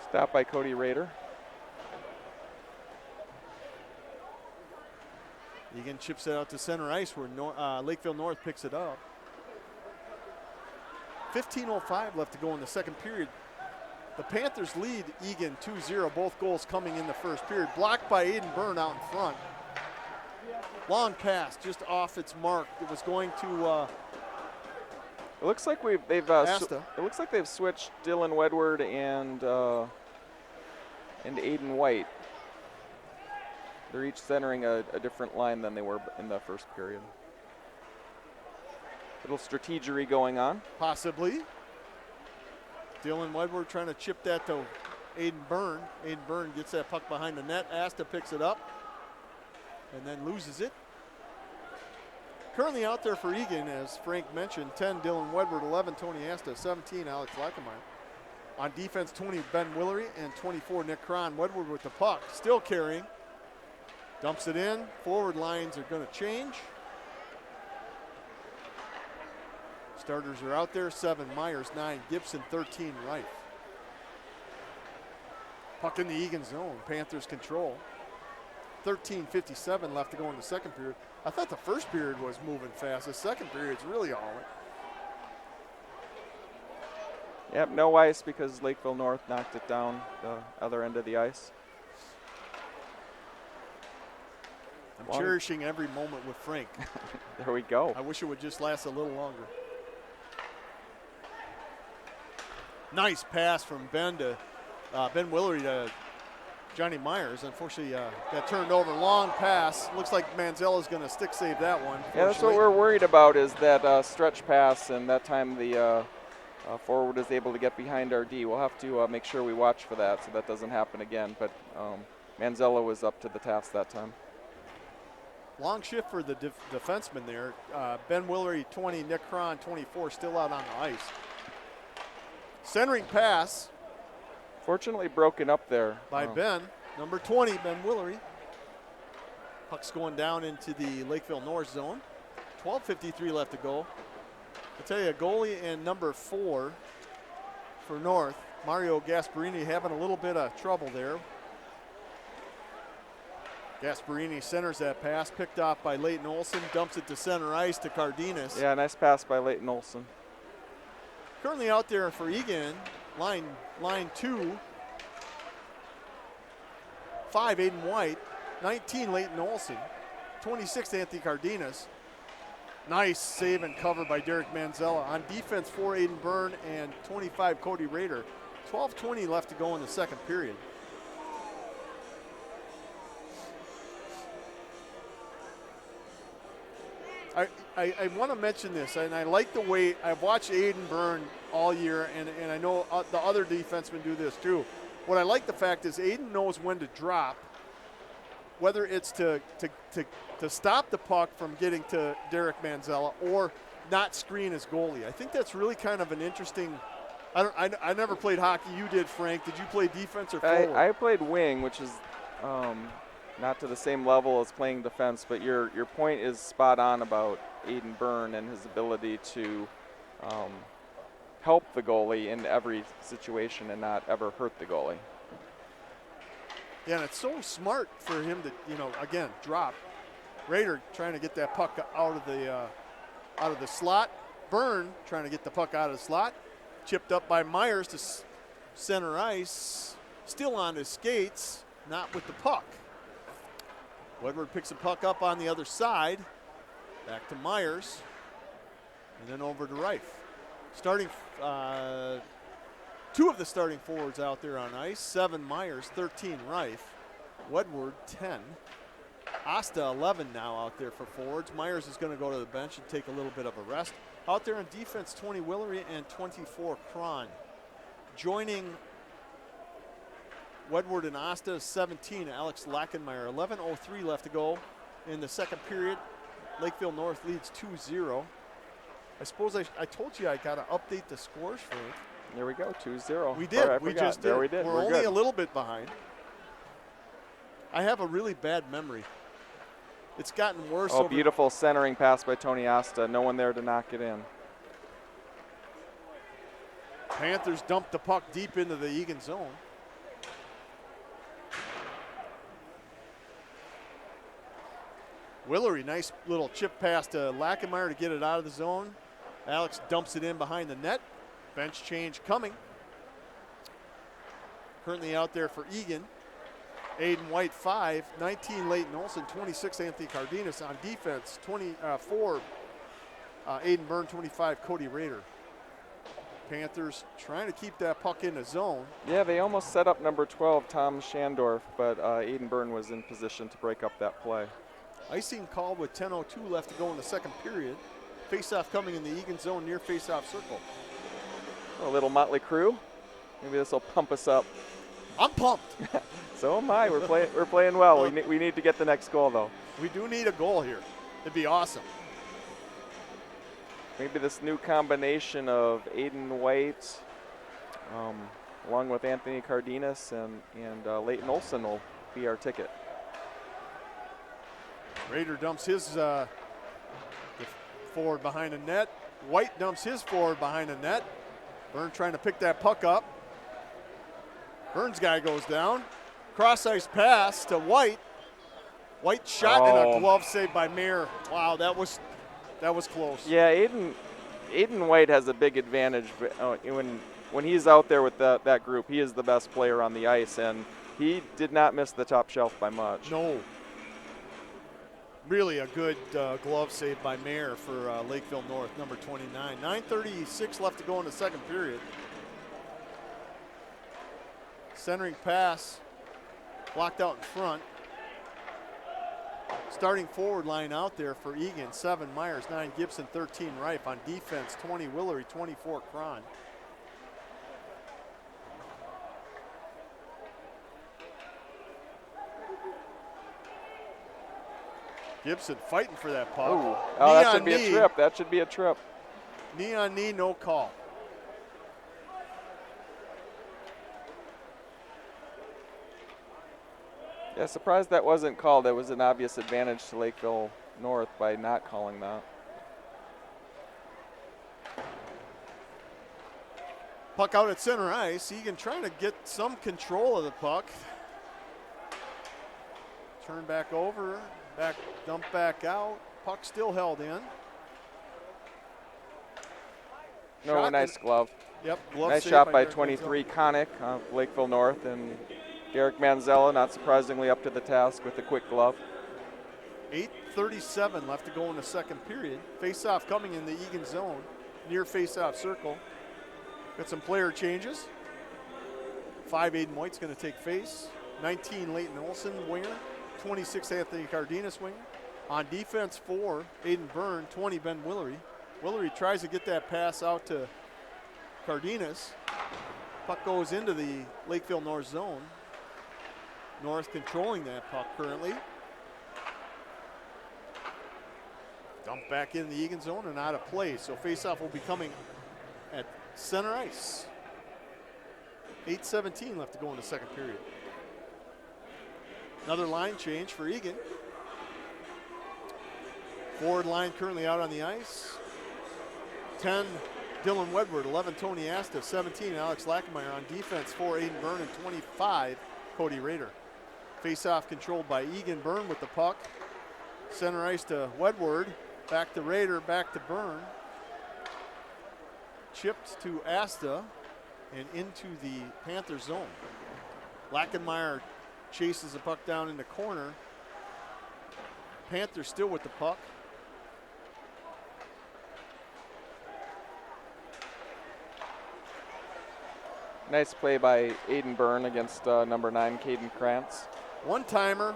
Stopped by Cody Rader. Eagan chips it out to center ice where Lakeville North picks it up. 15:05 left to go in the second period. The Panthers lead Eagan 2-0, both goals coming in the first period. Blocked by Aiden Byrne out in front. Long pass, just off its mark. It was going to It looks like they've Asta. it looks like they've switched Dylan Wedward and Aiden White. They're each centering a different line than they were in the first period. Little strategery going on. Possibly. Dylan Wedward trying to chip that to Aiden Byrne. Aiden Byrne gets that puck behind the net. Asta picks it up and then loses it. Currently out there for Eagan, as Frank mentioned, 10 Dylan Wedward, 11 Tony Asta, 17 Alex Lackameyer. On defense, 20 Ben Willery and 24 Nick Cron. Wedward with the puck, still carrying. Dumps it in. Forward lines are going to change. Starters are out there. 7 Myers, 9 Gibson, 13 Reif. Puck in the Eagan zone. Panthers control. 13:57 left to go in the second period. I thought the first period was moving fast. The second period's really all in. Yep, no ice because Lakeville North knocked it down the other end of the ice. I'm cherishing every moment with Frank. There we go. I wish it would just last a little longer. Nice pass from Ben Willery to Johnny Myers. Unfortunately, that turned over. Long pass. Looks like Manzella's going to stick save that one. Yeah, that's what we're worried about is that stretch pass, and that time the forward is able to get behind our D. We'll have to make sure we watch for that so that doesn't happen again. But Manzella was up to the task that time. Long shift for the defenseman there. Ben Willery, 20, Nick Cron, 24, still out on the ice. Centering pass. Fortunately broken up there. By Ben, number 20, Ben Willery. Puck's going down into the Lakeville North zone. 12:53 left to go. I'll tell you, a goalie and number 4 for North, Mario Gasparini, having a little bit of trouble there. Gasparini centers that pass, picked off by Leighton Olson, dumps it to center ice to Cardenas. Yeah, nice pass by Leighton Olson. Currently out there for Eagan, line 2, 5 Aiden White, 19 Leighton Olson, 26 Anthony Cardenas. Nice save and cover by Derek Manzella. On defense, 4 Aiden Byrne and 25 Cody Rader. 12:20 left to go in the second period. I want to mention this, and I like the way I've watched Aiden Byrne all year, and I know the other defensemen do this too. What I like the fact is Aiden knows when to drop, whether it's to stop the puck from getting to Derek Manzella or not screen his goalie. I think that's really kind of an interesting. I never played hockey. You did, Frank. Did you play defense or forward? I played wing, which is not to the same level as playing defense, but your point is spot on about Aiden Byrne and his ability to help the goalie in every situation and not ever hurt the goalie. Yeah, and it's so smart for him to, again, drop. Rader trying to get that puck out of the slot. Byrne trying to get the puck out of the slot. Chipped up by Myers to center ice. Still on his skates, not with the puck. Wedward picks the puck up on the other side. Back to Myers. And then over to Reif. Starting, 2 of the starting forwards out there on ice. 7 Myers, 13 Reif. Wedward, 10. Asta, 11 now out there for forwards. Myers is going to go to the bench and take a little bit of a rest. Out there on defense, 20 Willery and 24 Cron. Joining Wedward and Asta, 17 Alex Lackenmeyer. 11:03 left to go in the second period. Lakeville North leads 2-0. I suppose I told you I got to update the scores for it. There we go, 2-0. We did. We just did. There we did. We're only good. a little bit behind. I have a really bad memory. It's gotten worse. Oh, beautiful centering pass by Tony Asta. No one there to knock it in. Panthers dumped the puck deep into the Eagan zone. Willery, nice little chip pass to Lackenmeyer to get it out of the zone. Alex dumps it in behind the net. Bench change coming. Currently out there for Eagan. Aiden White 5, 19 Leighton Olson, 26 Anthony Cardenas. On defense, 24 Aiden Byrne, 25 Cody Rader. Panthers trying to keep that puck in the zone. Yeah, they almost set up number 12, Tom Shandorf, but Aiden Byrne was in position to break up that play. Icing called with 10:02 left to go in the second period. Faceoff coming in the Eagan zone near faceoff circle. A little motley crew. Maybe this will pump us up. I'm pumped. So am I. We're playing well. We need to get the next goal though. We do need a goal here. It'd be awesome. Maybe this new combination of Aiden White, along with Anthony Cardenas and Leighton Olson will be our ticket. Rader dumps his forward behind the net. White dumps his forward behind the net. Byrne trying to pick that puck up. Byrne's guy goes down. Cross ice pass to White. White shot and a glove save by Mayer. Wow, that was close. Yeah, Aiden White has a big advantage when he's out there with that group. He is the best player on the ice, and he did not miss the top shelf by much. No. Really a good glove save by Mayer for Lakeville North, number 29. 9:36 left to go in the second period. Centering pass, blocked out in front. Starting forward line out there for Eagan, 7 Myers, 9 Gibson, 13 Reif. On defense, 20 Willery, 24 Cron. Gibson fighting for that puck. Ooh. Oh, that should be a trip. That should be a trip. Knee on knee, no call. Yeah, surprised that wasn't called. It was an obvious advantage to Lakeville North by not calling that. Puck out at center ice. Eagan trying to get some control of the puck. Turn back over, dump back out. Puck still held in. No, nice glove. Yep, glove nice save shot by Derek 23 Connick of Lakeville North, and Derek Manzella, not surprisingly, up to the task with a quick glove. 8:37 left to go in the second period. Face-off coming in the Eagan zone, near face-off circle. Got some player changes. 5 Aiden White's going to take face. 19 Leighton Olson, winger. 26 Anthony Cardenas, winger. On defense, 4 Aiden Byrne, 20 Ben Willery. Willery tries to get that pass out to Cardenas. Puck goes into the Lakeville North zone. North controlling that puck currently. Dump back in the Eagan zone and out of play. So faceoff will be coming at center ice. 8:17 left to go in the second period. Another line change for Eagan. Forward line currently out on the ice. 10, Dylan Wedward. 11, Tony Asta. 17, Alex Lackemeyer. On defense, 4, Aiden Byrne. And 25, Cody Rader. Face-off controlled by Eagan. Byrne with the puck. Center ice to Wedward. Back to Rader, back to Byrne. Chipped to Asta and into the Panther zone. Lackemeyer chases the puck down in the corner. Panthers still with the puck. Nice play by Aiden Byrne against number 9, Caden Krantz. One-timer,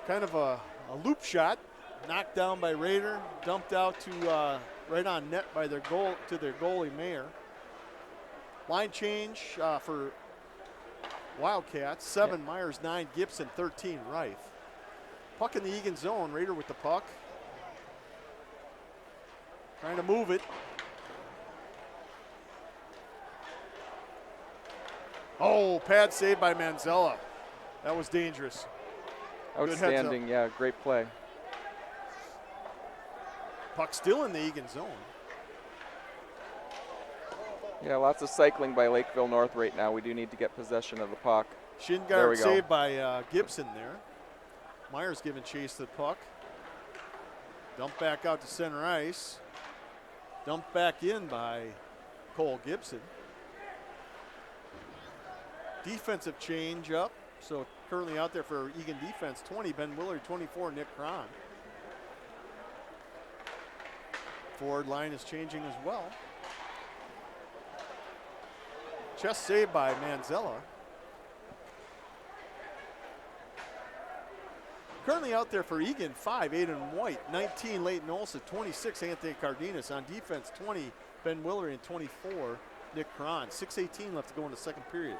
kind of a loop shot, knocked down by Rader, dumped out to right on net by their goalie Mayer. Line change for Wildcats, 7 Myers, 9 Gibson, 13 Reif. Puck in the Eagan zone, Rader with the puck. Trying to move it. Oh, pad save by Manzella. That was dangerous. Outstanding, yeah, great play. Puck still in the Eagan zone. Yeah, lots of cycling by Lakeville North right now. We do need to get possession of the puck. Shin guard saved by Gibson there. Myers giving chase to the puck. Dump back out to center ice. Dumped back in by Cole Gibson. Defensive change up. So currently out there for Eagan defense, 20, Ben Willard, 24, Nick Cron. Forward line is changing as well. Chest save by Manzella. Currently out there for Eagan, 5, Aiden White, 19, Leighton Olson, 26, Anthony Cardenas. On defense, 20, Ben Willard, and 24, Nick Cron. 6:18 left to go in the second period.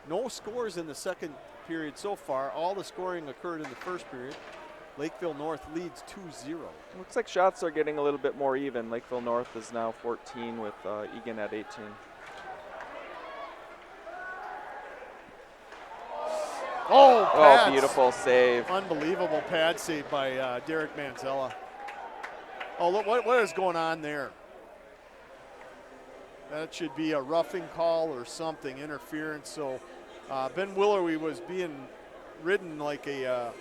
No scores in the second period so far. All the scoring occurred in the first period. Lakeville North leads 2-0. Looks like shots are getting a little bit more even. Lakeville North is now 14 with Eagan at 18. Oh, pads. Beautiful save. Unbelievable pad save by Derek Manzella. Oh, look, what is going on there? That should be a roughing call or something, interference. So Ben Willowy was being ridden like a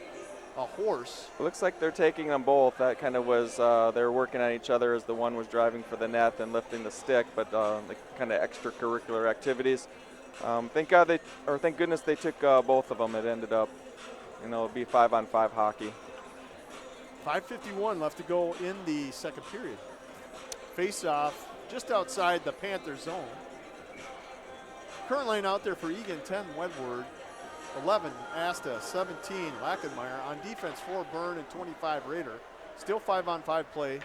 horse. It looks like they're taking them both. That kind of was, they were working on each other as the one was driving for the net and lifting the stick, but the kind of extracurricular activities. Thank goodness they took both of them. It ended up, it'll be 5-on-5 hockey. 5:51 left to go in the second period. Face-off just outside the Panther zone. Current line out there for Eagan, 10, Wedward, 11, Asta, 17, Lackenmeyer. On defense, 4, Byrne, and 25, Rader. Still 5-on-5 play.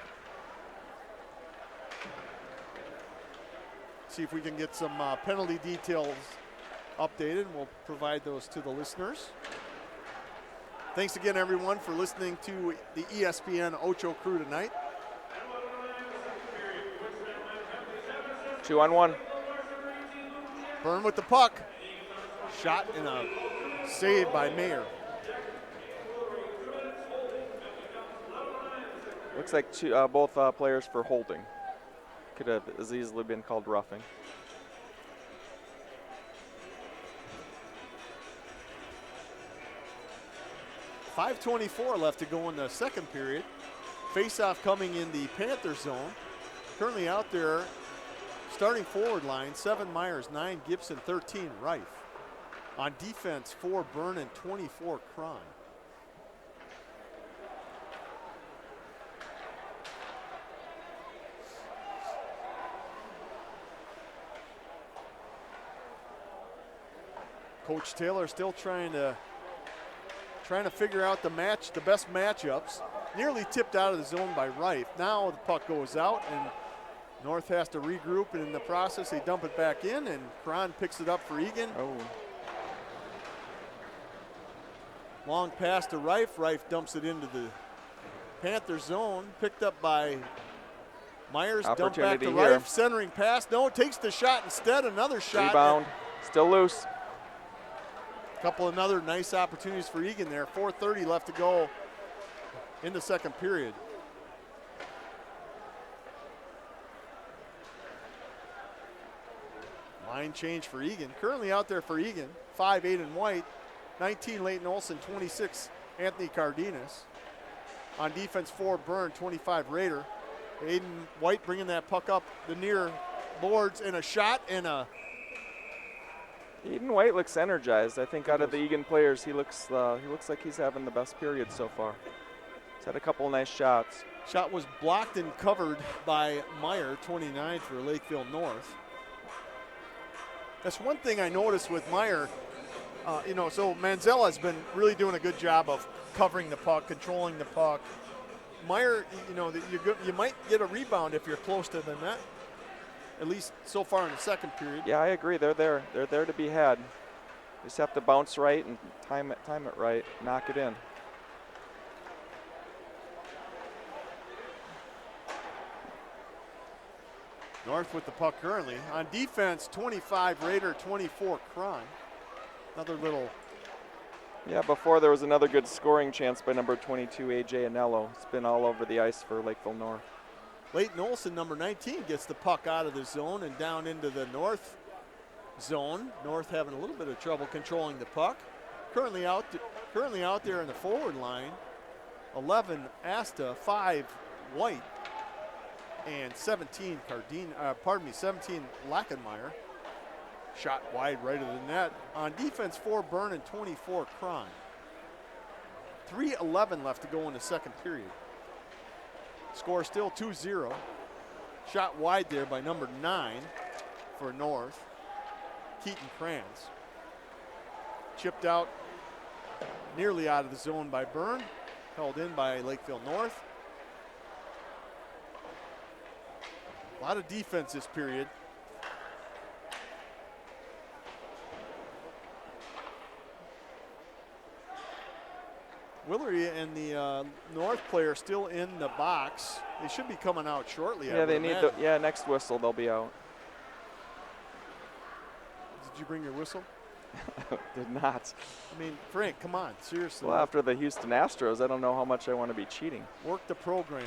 See if we can get some penalty details updated. We'll provide those to the listeners. Thanks again, everyone, for listening to the ESPN Ocho Crew tonight. 2-on-1. Byrne with the puck. Shot and a save by Mayer. Looks like both players for holding. Could have as easily been called roughing. .524 left to go in the second period. Face-off coming in the Panther zone. Currently out there, starting forward line, 7 Myers, 9 Gibson, 13 Reif. On defense, 4 Byrne and 24 Cron. Coach Taylor still trying to figure out the best matchups. Nearly tipped out of the zone by Reif. Now the puck goes out and North has to regroup, and in the process they dump it back in, and Cron picks it up for Eagan. Oh. Long pass to Reif. Reif dumps it into the Panther zone. Picked up by Myers. Dump back to Reif. Centering pass. No, takes the shot instead. Another shot. Rebound. Still loose. Couple another nice opportunities for Eagan there. 4:30 left to go in the second period. Line change for Eagan. Currently out there for Eagan, 5, Aiden White, 19, Leighton Olson, 26, Anthony Cardenas. On defense, 4, Byrne, 25, Rader. Aiden White bringing that puck up the near boards, and a shot and a... Aiden White looks energized. I think out of the Eagan players, he looks like he's having the best period so far. He's had a couple of nice shots. Shot was blocked and covered by Meyer, 29 for Lakeville North. That's one thing I noticed with Meyer. So Manzella has been really doing a good job of covering the puck, controlling the puck. Meyer, you might get a rebound if you're close to the net. At least so far in the second period. Yeah, I agree. They're there. They're there to be had. Just have to bounce right and time it right, knock it in. North with the puck currently. On defense, 25 Rader, 24 Cron. Another little... Yeah, before there was another good scoring chance by number 22, AJ Anello. It's been all over the ice for Lakeville North. Leighton Olson, number 19, gets the puck out of the zone and down into the North zone. North having a little bit of trouble controlling the puck. Currently out there in the forward line, 11 Asta, 5 White. and 17 17 Lachenmeyer. Shot wide right of the net. On defense, 4 Byrne and 24 Cron. 3:11 left to go in the second period. Score still 2-0. Shot wide there by number 9 for North, Keaton Kranz. Chipped out nearly out of the zone by Byrne. Held in by Lakeville North. A lot of defense this period. Willery and the North player still in the box. They should be coming out shortly. Yeah, they need the next whistle. They'll be out. Did you bring your whistle? Did not. I mean, Frank, come on, seriously. Well, after the Houston Astros, I don't know how much I want to be cheating. Work the program.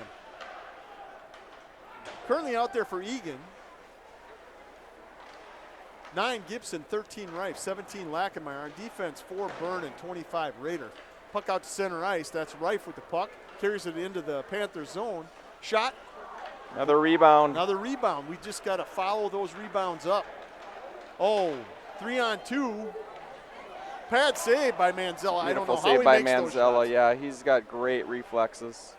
Currently out there for Eagan. 9 Gibson, 13 Rife, 17 Lachenmeyer. On defense, 4 Byrne and 25 Rader. Puck out to center ice. That's Rife with the puck. Carries it into the Panther zone. Shot. Another rebound. Another rebound. We just got to follow those rebounds up. Oh, 3-on-2. Pad save by Manzella. I don't know how he save by makes those Manzella. shots. Yeah, he's got great reflexes.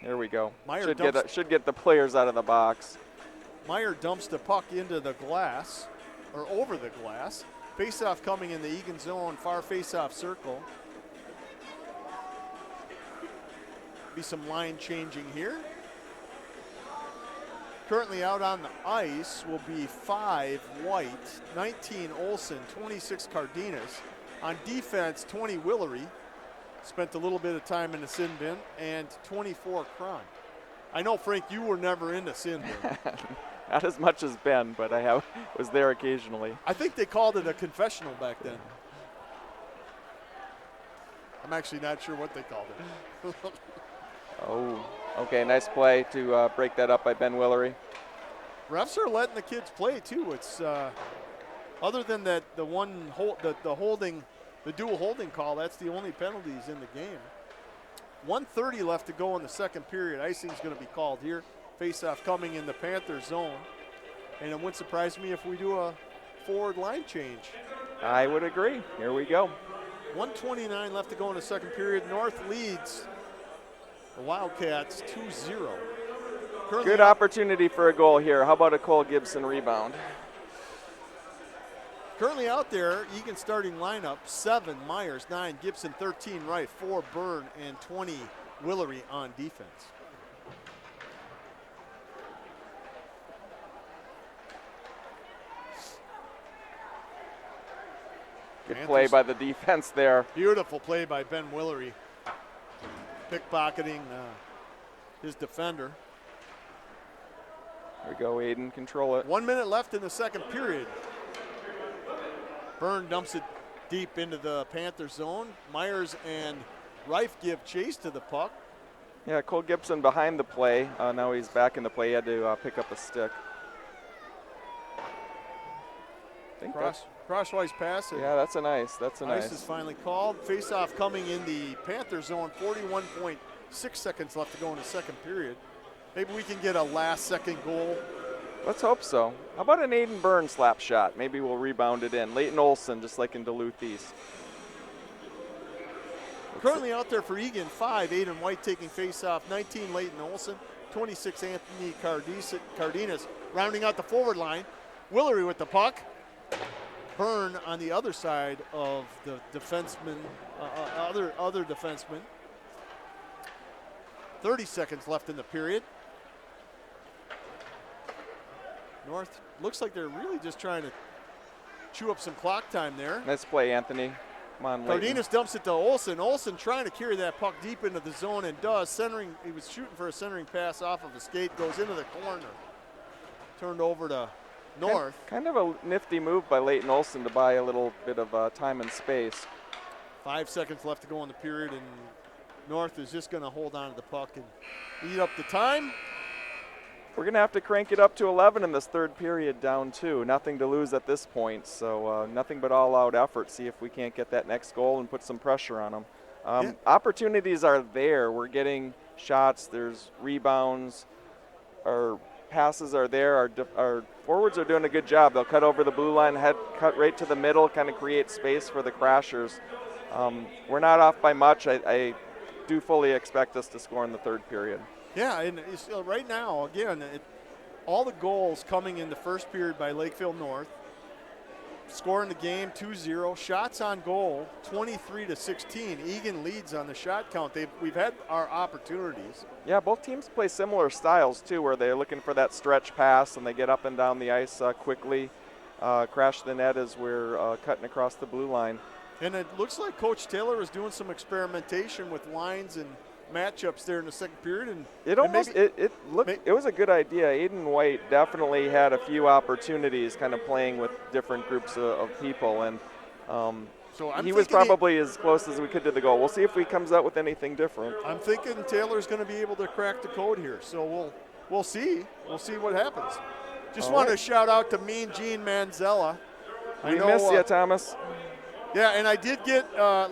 There we go. Meyer Should get the players out of the box. Meyer dumps the puck into the glass, or over the glass. Face-off coming in the Eagan zone, far face-off circle. Be some line changing here. Currently out on the ice will be 5 White, 19 Olson, 26 Cardenas. On defense, 20 Willery. Spent a little bit of time in the sin bin, and 24 Cron. I know, Frank, you were never in the sin bin. Not as much as Ben, but I was there occasionally. I think they called it a confessional back then. I'm actually not sure what they called it. Oh, okay, nice play to break that up by Ben Willery. Refs are letting the kids play too. It's other than that the dual holding call. That's the only penalties in the game. 1:30 left to go in the second period. Icing's going to be called here. Face-off coming in the Panther zone, and it wouldn't surprise me if we do a forward line change. I would agree. Here we go. 1:29 left to go in the second period. North leads the Wildcats 2-0. Good opportunity for a goal here. How about a Cole Gibson rebound? Currently out there, Eagan starting lineup, 7 Myers, 9 Gibson, 13 Wright, 4 Byrne, and 20 Willery on defense. Good play by the defense there. Beautiful play by Ben Willery. Pickpocketing his defender. There we go, Aiden, control it. 1 minute left in the second period. Byrne dumps it deep into the Panther zone. Myers and Rife give chase to the puck. Yeah, Cole Gibson behind the play. Now he's back in the play. He had to pick up a stick. Crosswise pass. Yeah, that's a nice. Ice is finally called. Face-off coming in the Panther zone. 41.6 seconds left to go in the second period. Maybe we can get a last-second goal. Let's hope so. How about an Aiden Byrne slap shot? Maybe we'll rebound it in. Leighton Olson, just like in Duluth East. Currently out there for Eagan, 5 Aiden White taking face-off. 19 Leighton Olson. 26 Anthony Cardenas. Rounding out the forward line. Willery with the puck. Byrne on the other side of the defenseman, other defenseman. 30 seconds left in the period. North looks like they're really just trying to chew up some clock time there. Nice play, Anthony. Come on, Leighton. Cardenas dumps it to Olson. Olson trying to carry that puck deep into the zone and does. Centering, he was shooting for a centering pass off of a skate, goes into the corner. Turned over to North. Kind of a nifty move by Leighton Olson to buy a little bit of time and space. 5 seconds left to go in the period, and North is just going to hold on to the puck and eat up the time. We're going to have to crank it up to 11 in this third period, down 2. Nothing to lose at this point, so nothing but all-out effort. See if we can't get that next goal and put some pressure on them. Opportunities are there. We're getting shots. There's rebounds. our passes are there. Our forwards are doing a good job. They'll cut over the blue line, cut right to the middle, kind of create space for the Crashers. We're not off by much. I do fully expect us to score in the third period. Yeah, and right now, again, all the goals coming in the first period by Lakeville North, scoring the game 2-0, shots on goal 23-16. Eagan leads on the shot count. We've had our opportunities. Yeah, both teams play similar styles too, where they're looking for that stretch pass and they get up and down the ice quickly, crash the net as we're cutting across the blue line. And it looks like Coach Taylor is doing some experimentation with lines and matchups there in the second period, and it was a good idea. Aiden White definitely had a few opportunities kind of playing with different groups of people, and so he was probably as close as we could to the goal. We'll see if he comes out with anything different. I'm thinking Taylor's going to be able to crack the code here, so we'll see what happens. Just want to shout out to Mean Gene Manzella. We miss you, Thomas. Yeah, and I did get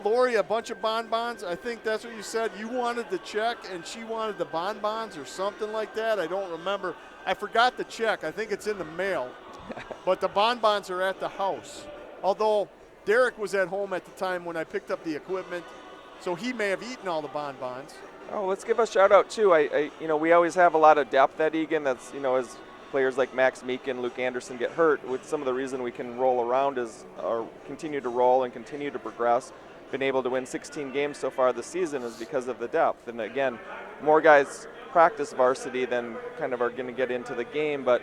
Lori a bunch of bonbons. I think that's what you said. You wanted the check and she wanted the bonbons or something like that. I don't remember. I forgot the check. I think it's in the mail. But the bonbons are at the house. Although Derek was at home at the time when I picked up the equipment, so he may have eaten all the bonbons. Oh, let's give a shout out too. We always have a lot of depth at Eagan. That's, as players like Max Meek and Luke Anderson get hurt, with some of the reason we can roll around or continue to roll and continue to progress. Been able to win 16 games so far this season is because of the depth. And again, more guys practice varsity than kind of are going to get into the game. But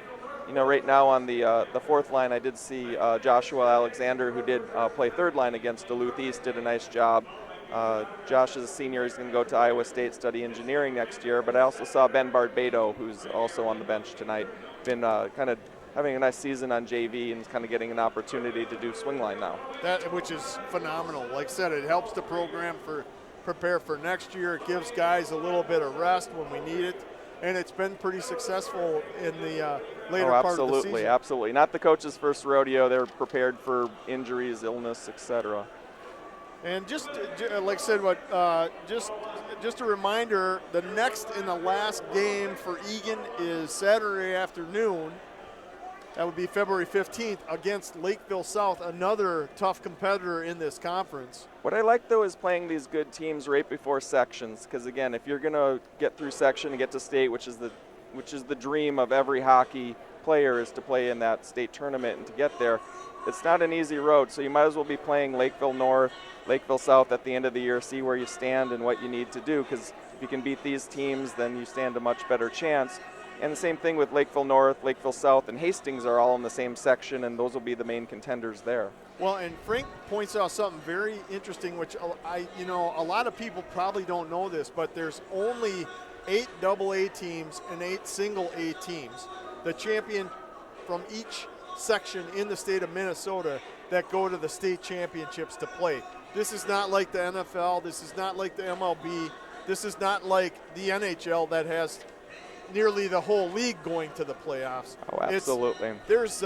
right now on the fourth line, I did see Joshua Alexander, who did play third line against Duluth East, did a nice job. Josh is a senior. He's going to go to Iowa State, study engineering next year. But I also saw Ben Barbado, who's also on the bench tonight. Been kind of having a nice season on JV and kind of getting an opportunity to do swing line now. Which is phenomenal. Like I said, it helps the program prepare for next year. It gives guys a little bit of rest when we need it. And it's been pretty successful in the later part of the season. Absolutely. Not the coach's first rodeo. They're prepared for injuries, illness, etc. And just like I said, just a reminder, the next and the last game for Eagan is Saturday afternoon. That would be February 15th against Lakeville South, another tough competitor in this conference. What I like, though, is playing these good teams right before sections, because, again, if you're going to get through section and get to state, which is the dream of every hockey player, is to play in that state tournament and to get there, it's not an easy road, so you might as well be playing Lakeville North, Lakeville South at the end of the year, see where you stand and what you need to do, because if you can beat these teams, then you stand a much better chance. And the same thing with Lakeville North, Lakeville South, and Hastings are all in the same section, and those will be the main contenders there. Well, and Frank points out something very interesting, which a lot of people probably don't know this, but there's only 8 AA teams and 8 single A teams. The champion from each section in the state of Minnesota that go to the state championships to play. This is not like the NFL. This is not like the MLB. This is not like the NHL that has nearly the whole league going to the playoffs. Oh, absolutely. There's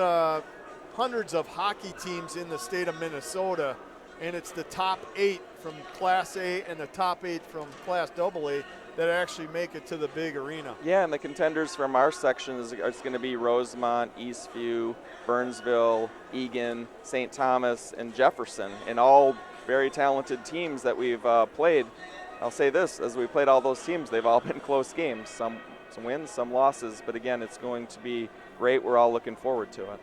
hundreds of hockey teams in the state of Minnesota, and it's the top 8 from Class A and the top 8 from Class AA that actually make it to the big arena. Yeah, and the contenders from our section is going to be Rosemont, Eastview, Burnsville, Eagan, St. Thomas, and Jefferson, and all very talented teams that we've played. I'll say this, as we played all those teams, they've all been close games. Some wins, some losses, but again, it's going to be great. We're all looking forward to it.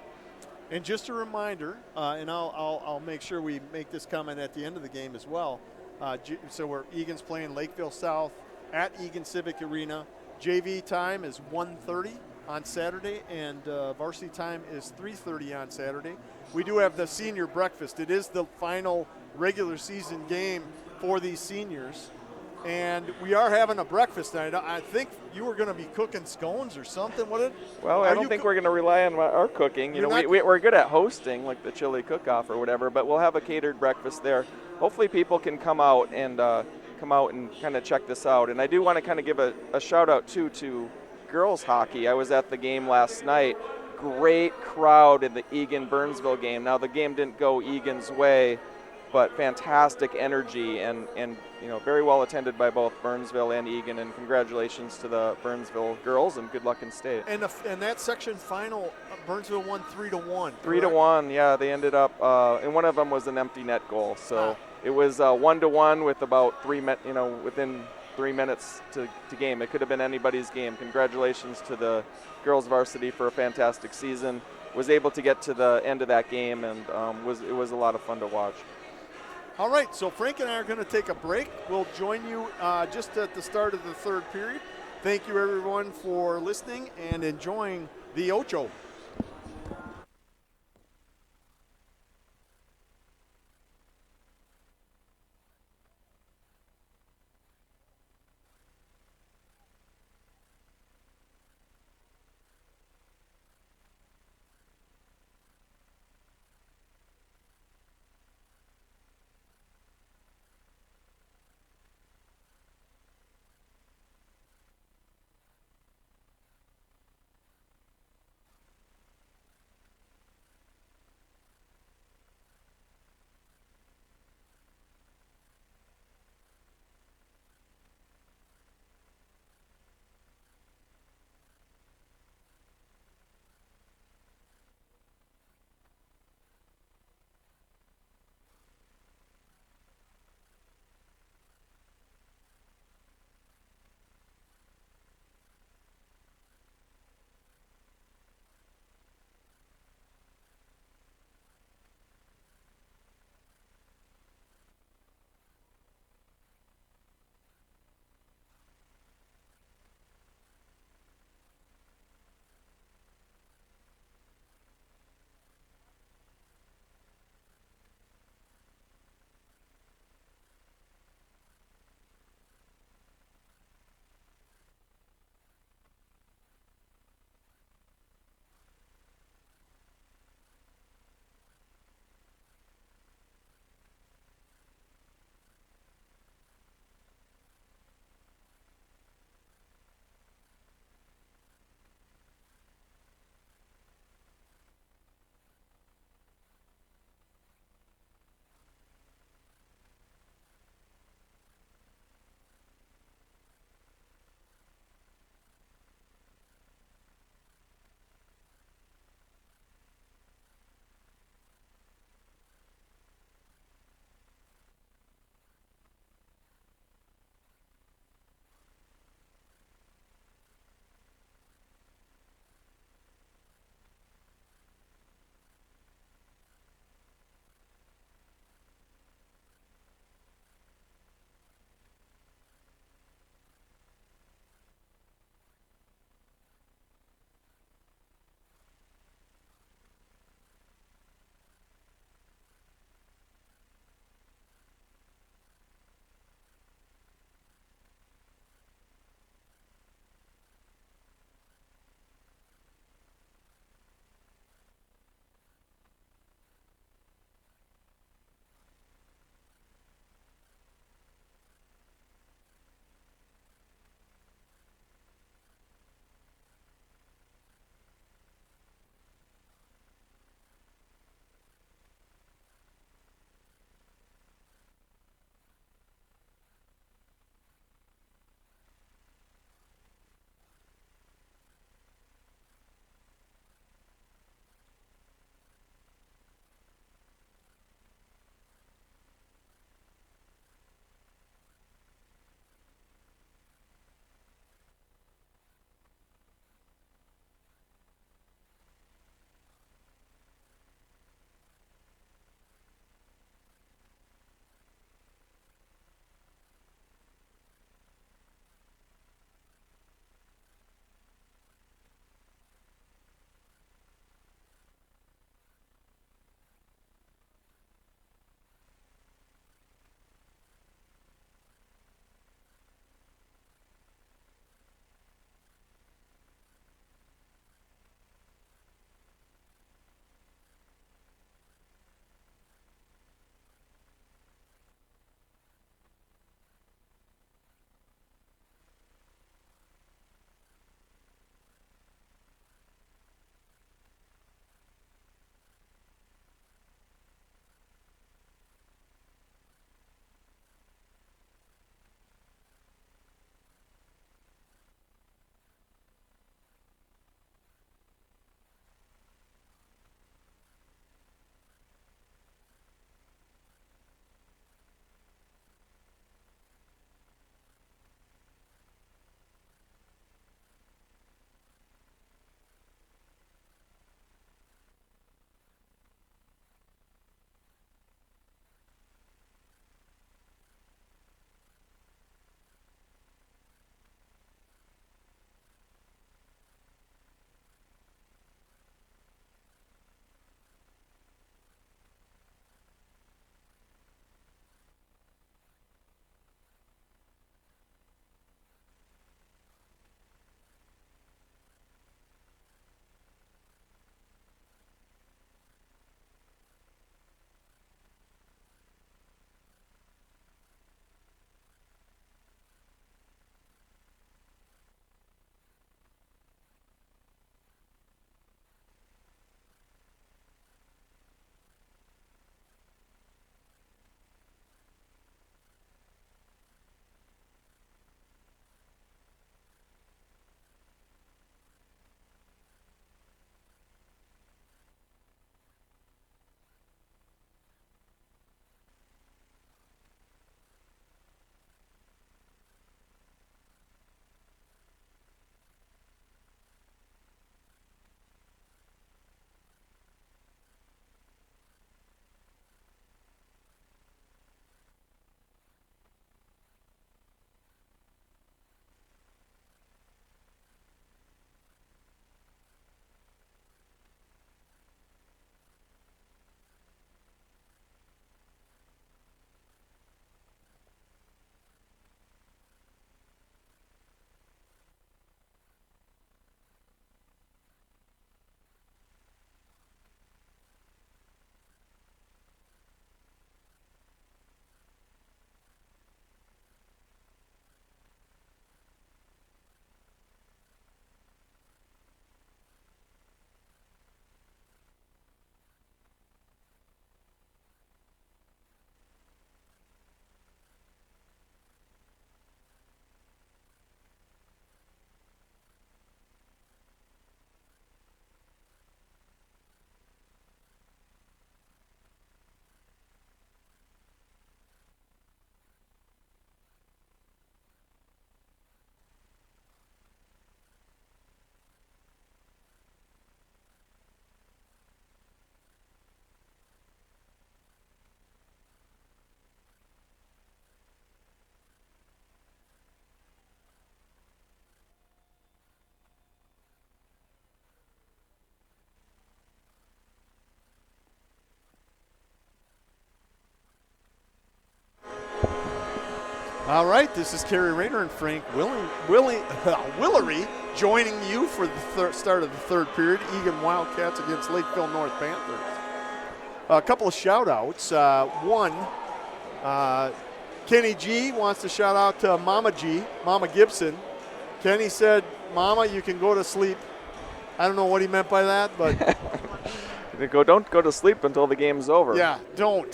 And just a reminder, and I'll make sure we make this comment at the end of the game as well. So Eagan's playing Lakeville South at Eagan Civic Arena. JV time is 1:30 on Saturday, and varsity time is 3:30 on Saturday. We do have the senior breakfast. It is the final regular season game for these seniors. And we are having a breakfast night. I think you were going to be cooking scones or something. Well, I don't think we're going to rely on our cooking. We're good at hosting, like the chili cook-off or whatever, but we'll have a catered breakfast there. Hopefully people can come out and kind of check this out. And I do want to kind of give a shout-out, too, to girls hockey. I was at the game last night. Great crowd in the Eagan-Burnsville game. Now, the game didn't go Eagan's way, but fantastic energy and very well attended by both Burnsville and Eagan. And congratulations to the Burnsville girls and good luck in state. And that section final, Burnsville won 3-1. 3-1, yeah. They ended up, and one of them was an empty net goal. So it was 1-1 with about within 3 minutes to game. It could have been anybody's game. Congratulations to the girls varsity for a fantastic season. Was able to get to the end of that game, and it was a lot of fun to watch. All right, so Frank and I are going to take a break. We'll join you just at the start of the third period. Thank you, everyone, for listening and enjoying the Ocho. All right, this is Kerry Rayner and Frank Willery joining you for the start of the third period. Eagan Wildcats against Lakeville North Panthers. A couple of shout-outs. One, Kenny G wants to shout out to Mama G, Mama Gibson. Kenny said, Mama, you can go to sleep. I don't know what he meant by that, but Don't go to sleep until the game's over. yeah, don't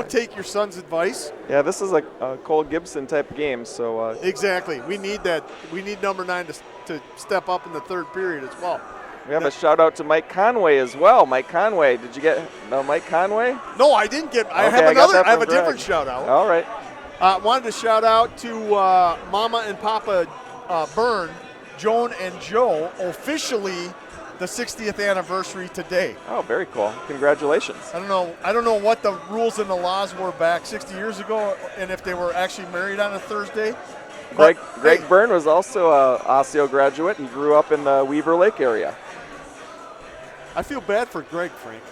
take your son's advice. Yeah, this is a Cole Gibson type game, so Exactly. We need that. We need number 9 to step up in the third period as well. we have a shout out to Mike Conway as well. Mike Conway, did you get Mike Conway? No, I didn't get. I Okay, have I got another. that I have a from Greg. different shout out. All right. Wanted to shout out to Mama and Papa Byrne, Joan and Joe, officially the 60th anniversary today. Oh, very cool. Congratulations. I don't know what the rules and the laws were back 60 years ago, and if they were actually married on a Thursday. Greg Hey, Byrne was also a Osseo graduate. He grew up in the Weaver Lake area. I feel bad for Greg, Frank.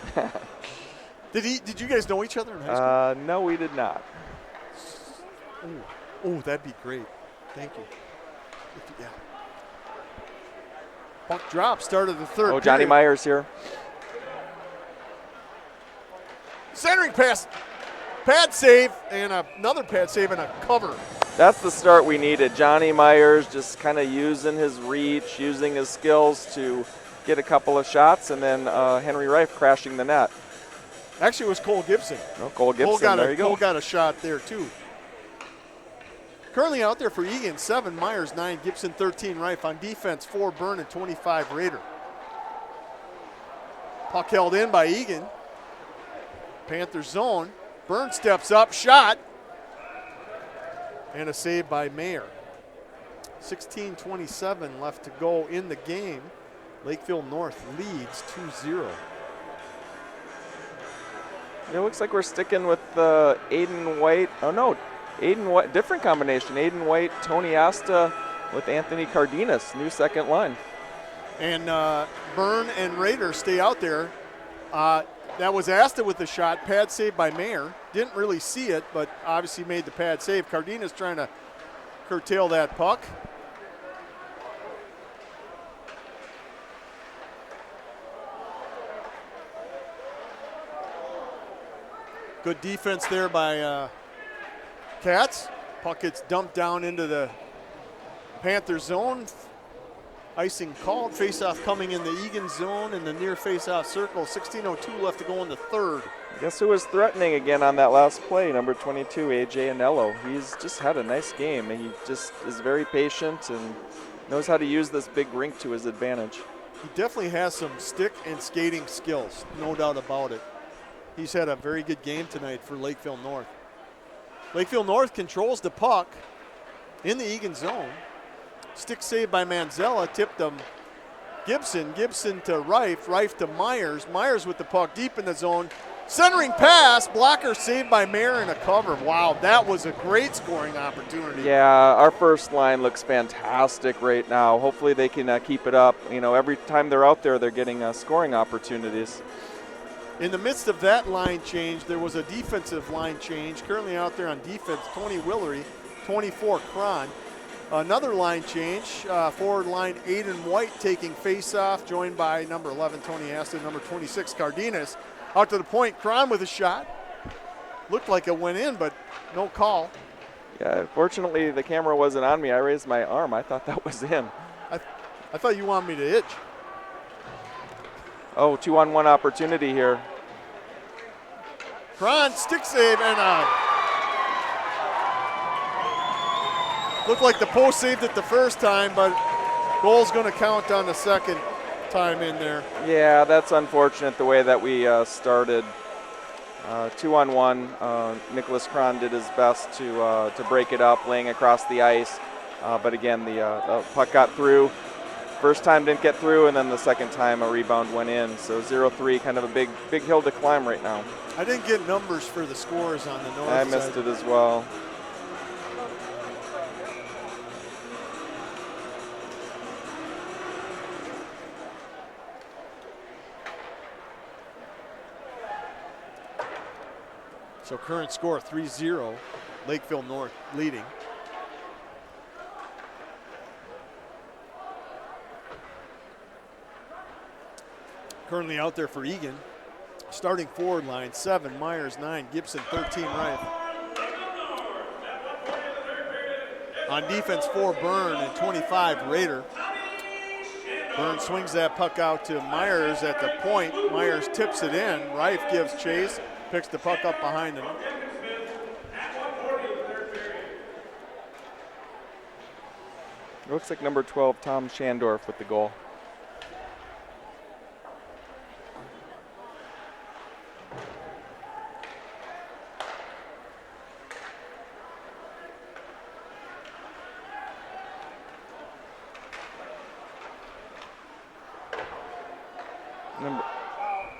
Did you guys know each other in high school? No, we did not. Oh, that'd be great. Thank you. Yeah. Puck drop, start of the third. Oh, Johnny period. Myers here. Centering pass, pad save, and another pad save and a cover. That's the start we needed. Johnny Myers just kind of using his reach, using his skills to get a couple of shots, and then Henry Reif crashing the net. Actually, it was Cole Gibson. Oh, Cole Gibson, there you go. Cole got a shot there, too. Currently out there for Eagan, 7, Myers 9, Gibson 13, Reif. On defense, 4, Byrne, and 25, Raider. Puck held in by Eagan. Panthers zone. Byrne steps up, shot. And a save by Mayer. 16:27 left to go in the game. Lakeville North leads 2-0. It looks like we're sticking with Aiden White. Oh, no. Aiden White, different combination. Aiden White, Tony Asta with Anthony Cardenas, new second line. And Byrne and Raider stay out there. That was Asta with the shot. Pad save by Mayer. Didn't really see it, but obviously made the pad save. Cardenas trying to curtail that puck. Good defense there by Cats. Puck gets dumped down into the Panther zone. Icing called. Faceoff coming in the Eagan zone in the near faceoff circle. 16:02 left to go in the third. Guess who was threatening again on that last play? Number 22, AJ Anello. He's just had a nice game, and he just is very patient and knows how to use this big rink to his advantage. He definitely has some stick and skating skills, no doubt about it. He's had a very good game tonight for Lakeville North. Lakeville North controls the puck in the Eagan zone. Stick save by Manzella, tipped him. Gibson to Reif to Myers. Myers with the puck deep in the zone. Centering pass, blocker saved by Mayer and a cover. Wow, that was a great scoring opportunity. Yeah, our first line looks fantastic right now. Hopefully they can keep it up. You know, every time they're out there, they're getting scoring opportunities. In the midst of that line change, there was a defensive line change. Currently out there on defense, Tony Willery, 24, Cron. Another line change, forward line Aiden White taking face-off, joined by number 11, Tony Aston, number 26, Cardenas. Out to the point, Cron with a shot. Looked like it went in, but no call. Yeah, fortunately the camera wasn't on me. I raised my arm. I thought that was in. I thought you wanted me to itch. Oh, 2-on-1 opportunity here. Cron, stick save, and looked like the post saved it the first time, but goal's going to count on the second time in there. Yeah, that's unfortunate the way that we started. 2-on-1. Nicholas Cron did his best to break it up, laying across the ice. But again, the puck got through. First time didn't get through, and then the second time a rebound went in. So 0-3, kind of a big hill to climb right now. I didn't get numbers for the scores on the north side. I missed it as well. So current score 3-0, Lakeville North leading. Currently out there for Eagan. Starting forward line, 7, Myers, 9, Gibson, 13, Reif. On defense, 4, Byrne, and 25, Rader. Byrne swings that puck out to Myers at the point. Myers tips it in. Reif gives chase, picks the puck up behind him. It looks like number 12, Tom Shandorf, with the goal.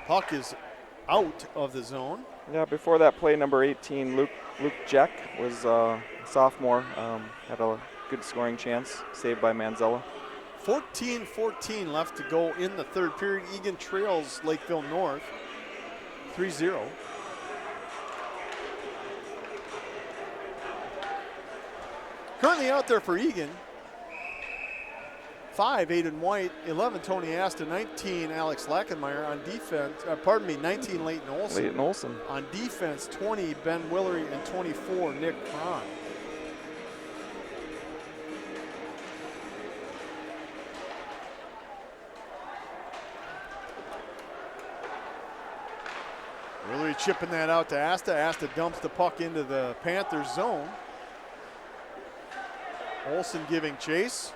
Puck is out of the zone. Yeah, before that play, number 18, Luke Jeck was a sophomore, had a good scoring chance, saved by Manzella. 14-14 left to go in the third period. Eagan trails Lakeville North 3-0. Currently out there for Eagan, 5, Aiden White, 11, Tony Aston, 19, Alex Lackenmeyer on defense. 19, Leighton Olson. Leighton Olson. On defense, 20, Ben Willery, and 24, Nick Cron. Willery chipping that out to Asta. Asta dumps the puck into the Panthers zone. Olson giving chase.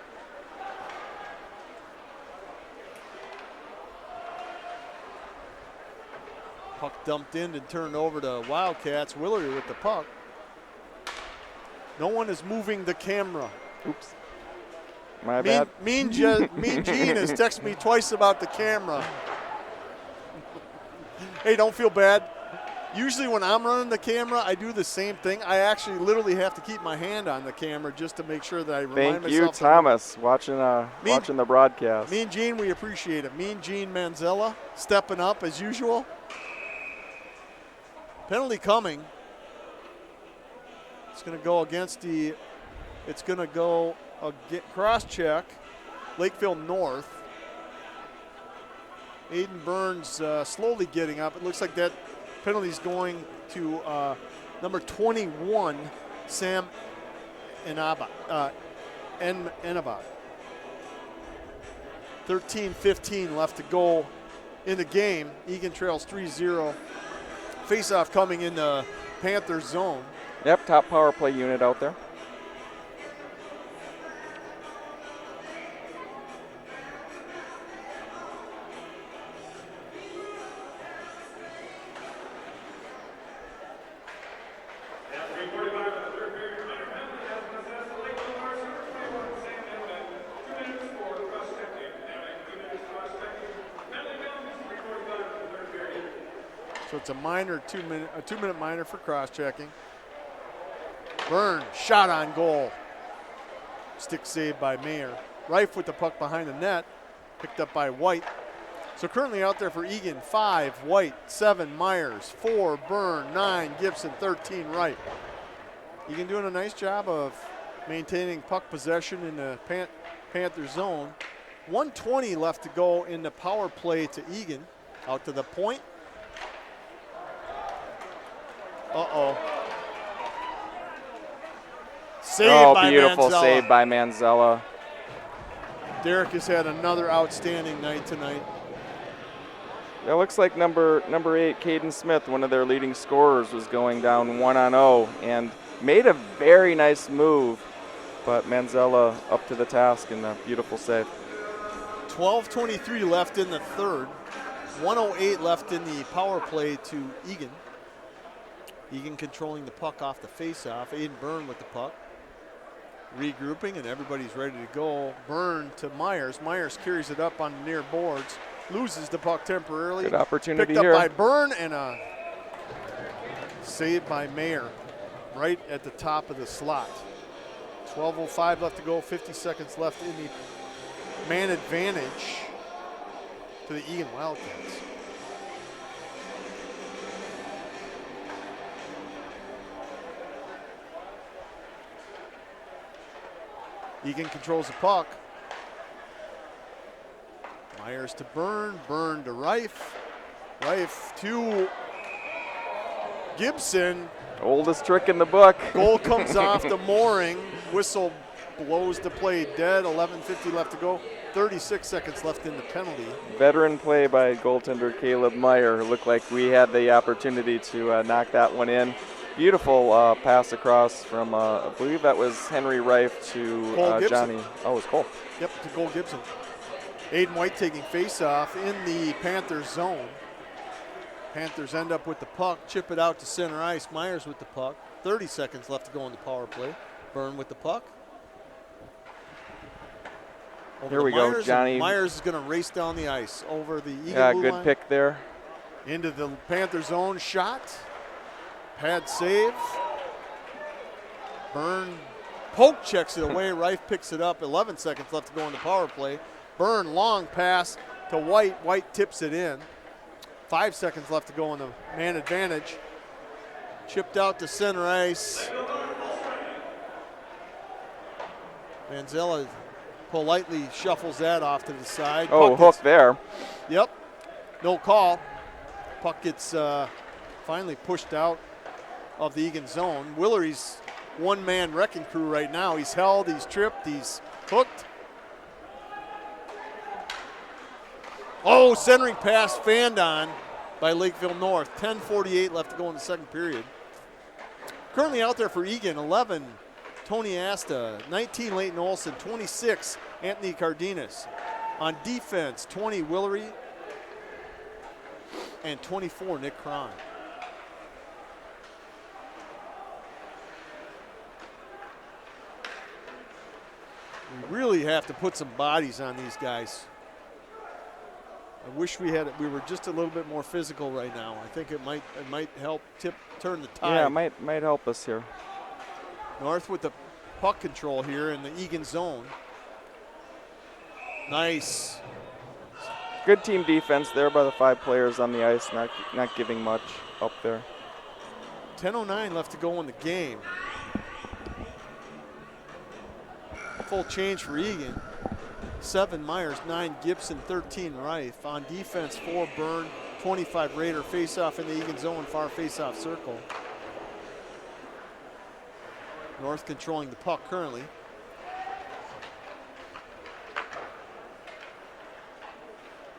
Puck dumped in and turned over to Wildcats. Willery with the puck. No one is moving the camera. Oops. My bad. Mean Gene has texted me twice about the camera. Hey, don't feel bad. Usually when I'm running the camera, I do the same thing. I actually literally have to keep my hand on the camera just to make sure that I remind myself. Thank you, Thomas, watching the broadcast. Mean Gene, we appreciate it. Mean Gene Manzella stepping up as usual. Penalty coming. It's going to go against the, it's going to go cross check, Lakeville North. Aiden Burns slowly getting up. It looks like that penalty's going to number 21, Sam Enaba. 13-15 left to go in the game. Eagan trails 3-0. Face-off coming in the Panthers zone. Yep, top power play unit out there. So it's a minor, a two-minute minor for cross-checking. Byrne, shot on goal. Stick saved by Mayer. Reif with the puck behind the net, picked up by White. So currently out there for Eagan, 5, White, 7, Myers, 4, Byrne, 9, Gibson, 13, Wright. Eagan doing a nice job of maintaining puck possession in the Panther zone. 1:20 left to go in the power play to Eagan. Out to the point. Uh-oh. Saved by beautiful Manzella. save by Manzella. Derek has had another outstanding night tonight. It looks like number 8, Caden Smith, one of their leading scorers, was going down 1-0 and made a very nice move, but Manzella up to the task and a beautiful save. 12:23 left in the third. 1:08 left in the power play to Eagan. Eagan controlling the puck off the face-off. Aiden Byrne with the puck. Regrouping, and everybody's ready to go. Byrne to Myers. Myers carries it up on the near boards. Loses the puck temporarily. Good opportunity Picked here. up by Byrne, and a save by Mayer right at the top of the slot. 12:05 left to go. 50 seconds left in the man advantage to the Eagan Wildcats. Eagan controls the puck. Myers to Byrne, Byrne to Reif, Reif to Gibson. Oldest trick in the book. Goal comes off the mooring. Whistle blows the play dead. 11:50 left to go. 36 seconds left in the penalty. Veteran play by goaltender Caleb Meyer. Looked like we had the opportunity to knock that one in. Beautiful pass across from, I believe that was Henry Reif to Johnny. Oh, it was Cole. Yep, to Cole Gibson. Aiden White taking face-off in the Panthers zone. Panthers end up with the puck, chip it out to center ice. Myers with the puck. 30 seconds left to go in the power play. Byrne with the puck. Over Here we Myers, go, Johnny. Myers is going to race down the ice over the Eagan blue Good line. pick there. Into the Panther zone, shot. Pad save. Byrne poke checks it away. Reif picks it up. 11 seconds left to go in the power play. Byrne long pass to White. White tips it in. 5 seconds left to go in the man advantage. Chipped out to center ice. Manzella politely shuffles that off to the side. Oh, hook there. Yep, no call. Puck gets finally pushed out of the Eagan zone. Willery's one-man wrecking crew right now. He's held, he's tripped, he's hooked. Oh, centering pass fanned on by Lakeville North. 10:48 left to go in the second period. Currently out there for Eagan, 11, Tony Asta, 19, Leighton Olson, 26, Anthony Cardenas. On defense, 20, Willery, and 24, Nick Cron. We really have to put some bodies on these guys. I wish we were just a little bit more physical right now. I think it might help turn the tide. Yeah, it might help us here. North with the puck control here in the Eagan zone. Nice. Good team defense there by the 5 players on the ice, not giving much up there. 10:09 left to go in the game. Full change for Eagan. 7 Myers, 9 Gibson, 13 Reif. On defense, 4 Byrne, 25 Raider. Face-off in the Eagan zone, far face-off circle. North controlling the puck currently.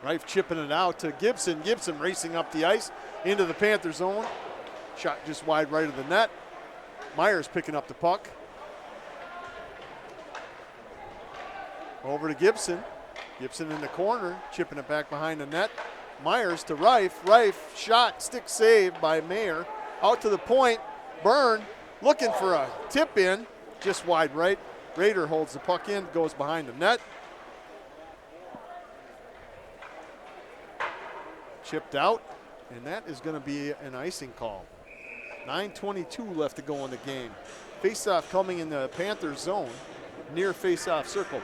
Reif chipping it out to Gibson. Gibson racing up the ice into the Panther zone. Shot just wide right of the net. Myers picking up the puck. Over to Gibson. Gibson in the corner, chipping it back behind the net. Myers to Reif. Reif shot, stick saved by Mayer. Out to the point. Byrne looking for a tip in, just wide right. Raider holds the puck in, goes behind the net. Chipped out, and that is going to be an icing call. 9:22 left to go in the game. Faceoff coming in the Panthers zone, near faceoff circle.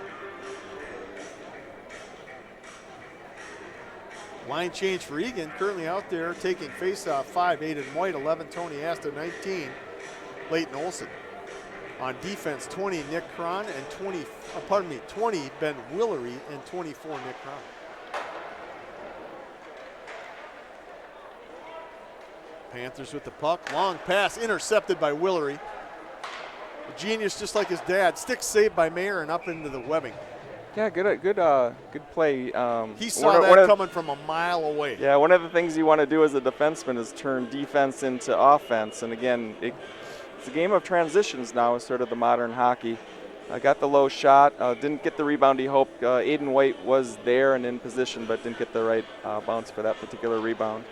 Line change for Eagan, currently out there taking faceoff. 5, Aiden White, 11, Tony Asta, 19, Leighton Olson. On defense, 20, Nick Cron, and 20, Ben Willery, and 24, Nick Cron. Panthers with the puck, long pass, intercepted by Willery. A genius just like his dad, stick saved by Mayer and up into the webbing. Yeah, good play. He saw that coming from a mile away. Yeah, one of the things you want to do as a defenseman is turn defense into offense. And again, it's a game of transitions now, is sort of the modern hockey. Got the low shot, didn't get the rebound he hoped. Aiden White was there and in position, but didn't get the right bounce for that particular rebound.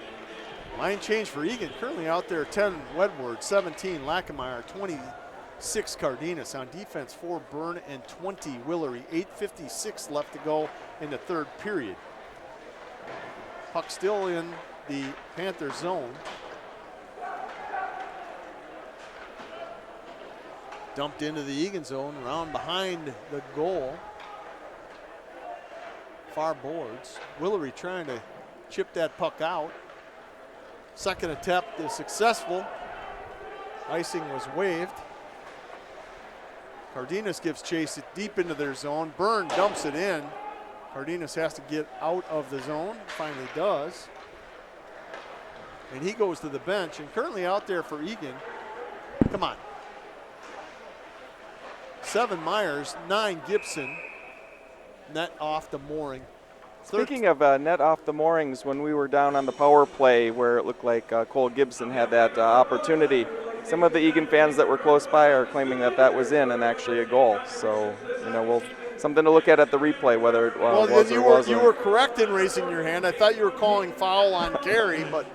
Line change for Eagan, currently out there, 10 Wedward, 17 Lackemeyer, 26 Cardenas. On defense, 4 Byrne and 20 Willery. 8:56 left to go in the third period. Puck still in the Panther zone. Dumped into the Eagan zone, round behind the goal. Far boards. Willery trying to chip that puck out. Second attempt is successful. Icing was waived. Cardenas gives chase deep into their zone. Byrne dumps it in. Cardenas has to get out of the zone, finally does. And he goes to the bench, and currently out there for Eagan, come on. 7 Myers, 9 Gibson, net off the mooring. Speaking of net off the moorings, when we were down on the power play where it looked like Cole Gibson had that opportunity, some of the Eagan fans that were close by are claiming that that was in and actually a goal. So, you know, something to look at the replay, whether it was or wasn't. You were correct in raising your hand. I thought you were calling foul on Gary, but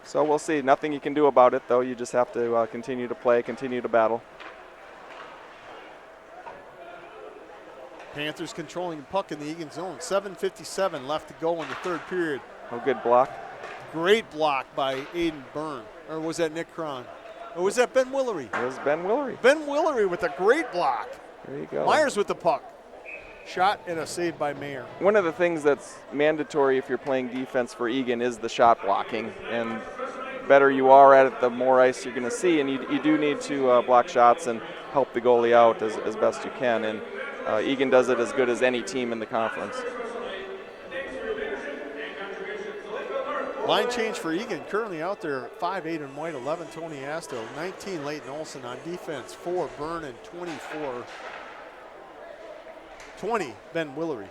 so we'll see. Nothing you can do about it, though. You just have to continue to play, continue to battle. Panthers controlling the puck in the Eagan zone. 7:57 left to go in the third period. Oh, good block. Great block by Aiden Byrne. Or was that Nick Cron? Or was that Ben Willery? It was Ben Willery. Ben Willery with a great block. There you go. Myers with the puck. Shot and a save by Mayer. One of the things that's mandatory if you're playing defense for Eagan is the shot blocking. And better you are at it, the more ice you're going to see. And you do need to block shots and help the goalie out as best you can. And Eagan does it as good as any team in the conference. Line change for Eagan. Currently out there 5 Aiden White, 11 Tony Asto, 19 Leighton Olson on defense, 4 Byrne, and 20 Ben Willery.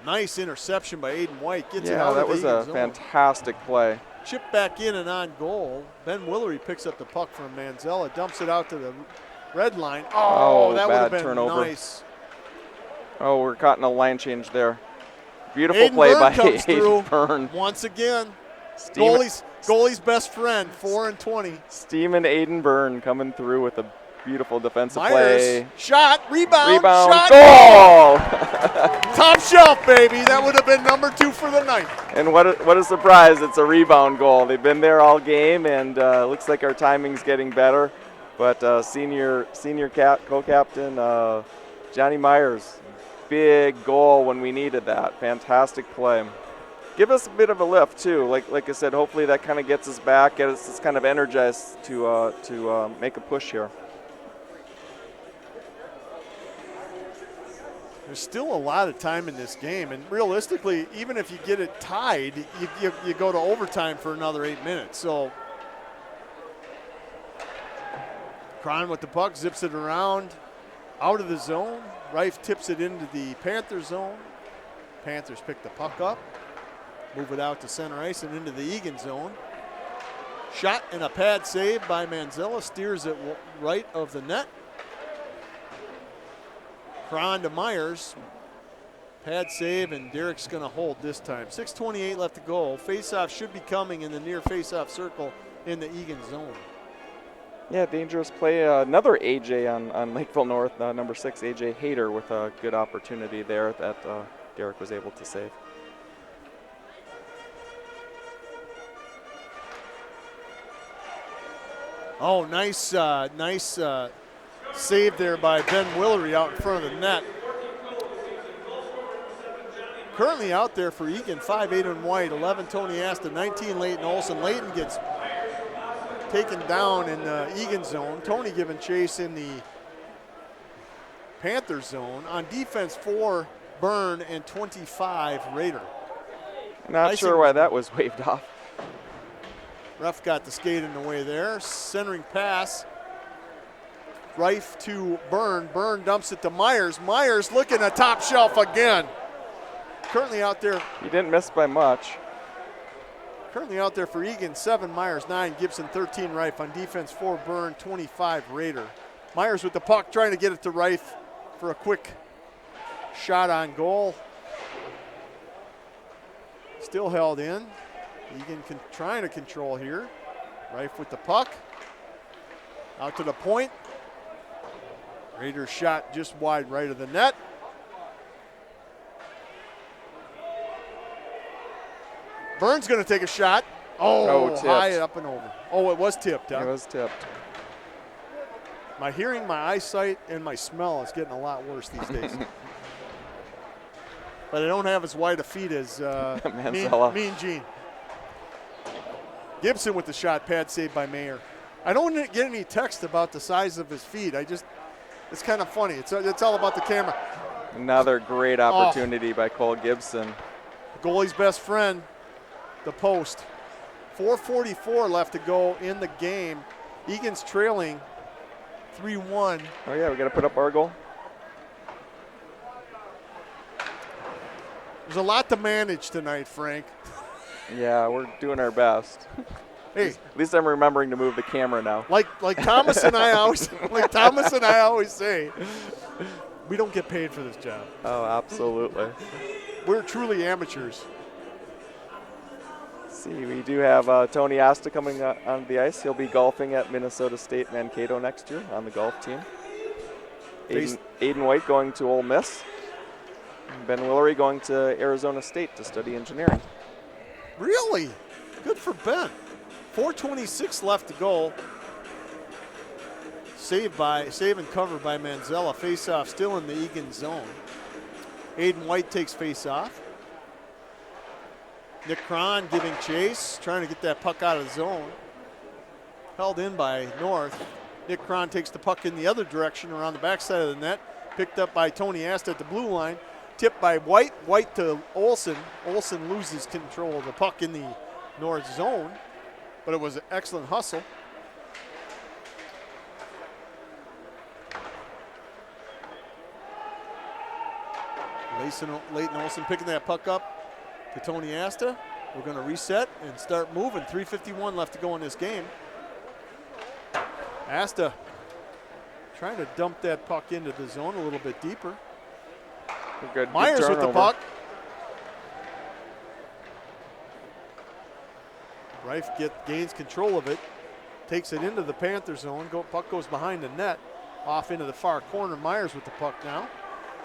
Nice interception by Aiden White. Gets it out that of the was Eagan a zone. fantastic play. Chip back in and on goal. Ben Willery picks up the puck from Manzella, dumps it out to the red line. Oh, that would have been turnover. nice. Oh, we're caught in a line change there. Beautiful Aiden play Byrne by comes through Aiden Byrne. once again. Steam- Goalie's best friend, 4 and 20. Steamin' Aiden Byrne coming through with a beautiful defensive Myers, play. shot, rebound, shot, goal! Top shelf, baby. That would have been number 2 for the night. And what a surprise, it's a rebound goal. They've been there all game, and looks like our timing's getting better. But senior co-captain Johnny Myers, big goal when we needed that. Fantastic play. Give us a bit of a lift too. Like I said, hopefully that kind of gets us back, gets us kind of energized to make a push here. There's still a lot of time in this game, and realistically, even if you get it tied, you go to overtime for another 8 minutes. So Cron with the puck, zips it around, out of the zone. Reif tips it into the Panther zone. Panthers pick the puck up, move it out to center ice and into the Eagan zone. Shot and a pad save by Manzella, steers it right of the net. Cron to Myers. Pad save, and Derek's going to hold this time. 6:28 left to go. Faceoff should be coming in the near faceoff circle in the Eagan zone. Yeah, dangerous play. Another AJ on Lakeville North, number 6, AJ Hayter, with a good opportunity there that Derek was able to save. Oh, nice save there by Ben Willery out in front of the net. Currently out there for Eagan, 5 Aiden White, 11 Tony Asta, 19 Leighton Olson. Leighton gets taken down in the Eagan zone. Tony giving chase in the Panther zone. On defense, 4 Byrne and 25 Rader. Not sure why that was waved off. Ref got the skate in the way there. Centering pass. Reif to Byrne. Byrne dumps it to Myers. Myers looking at top shelf again. Currently out there. He didn't miss by much. Currently out there for Eagan, 7 Myers, 9 Gibson, 13 Reif. On defense, 4 Byrne, 25 Rader. Myers with the puck, trying to get it to Reif for a quick shot on goal. Still held in. Eagan trying to control here. Reif with the puck. Out to the point. Rader's shot just wide right of the net. Byrne's going to take a shot. Oh, high up and over. Oh, it was tipped, huh? It was tipped. My hearing, my eyesight, and my smell is getting a lot worse these days. But I don't have as wide a feet as mean Gene. Gibson with the shot, pad saved by Mayer. I don't get any text about the size of his feet. It's kind of funny. It's all about the camera. Another great opportunity by Cole Gibson. The goalie's best friend, the post. 4:44 left to go in the game. Eagan's trailing 3-1. Oh, yeah, we got to put up our goal. There's a lot to manage tonight, Frank. Yeah, we're doing our best. Hey, at least I'm remembering to move the camera now. Like Thomas and I always say, we don't get paid for this job. Oh, absolutely. We're truly amateurs. See, we do have Tony Asta coming on the ice. He'll be golfing at Minnesota State Mankato next year on the golf team. Aiden White going to Ole Miss. Ben Willery going to Arizona State to study engineering. Really? Good for Ben. 4:26 left to go. Save and cover by Manzella. Face-off still in the Eagan zone. Aiden White takes face-off. Nick Cron giving chase, trying to get that puck out of the zone. Held in by North. Nick Cron takes the puck in the other direction around the backside of the net. Picked up by Tony Asta at the blue line. Tipped by White. White to Olsen. Olsen loses control of the puck in the North zone. But it was an excellent hustle. Leighton Olsen picking that puck up to Tony Asta. We're going to reset and start moving. 3:51 left to go in this game. Asta trying to dump that puck into the zone a little bit deeper. Good Myers with the puck. Reif gains control of it. Takes it into the Panther zone. Puck goes behind the net. Off into the far corner. Myers with the puck now.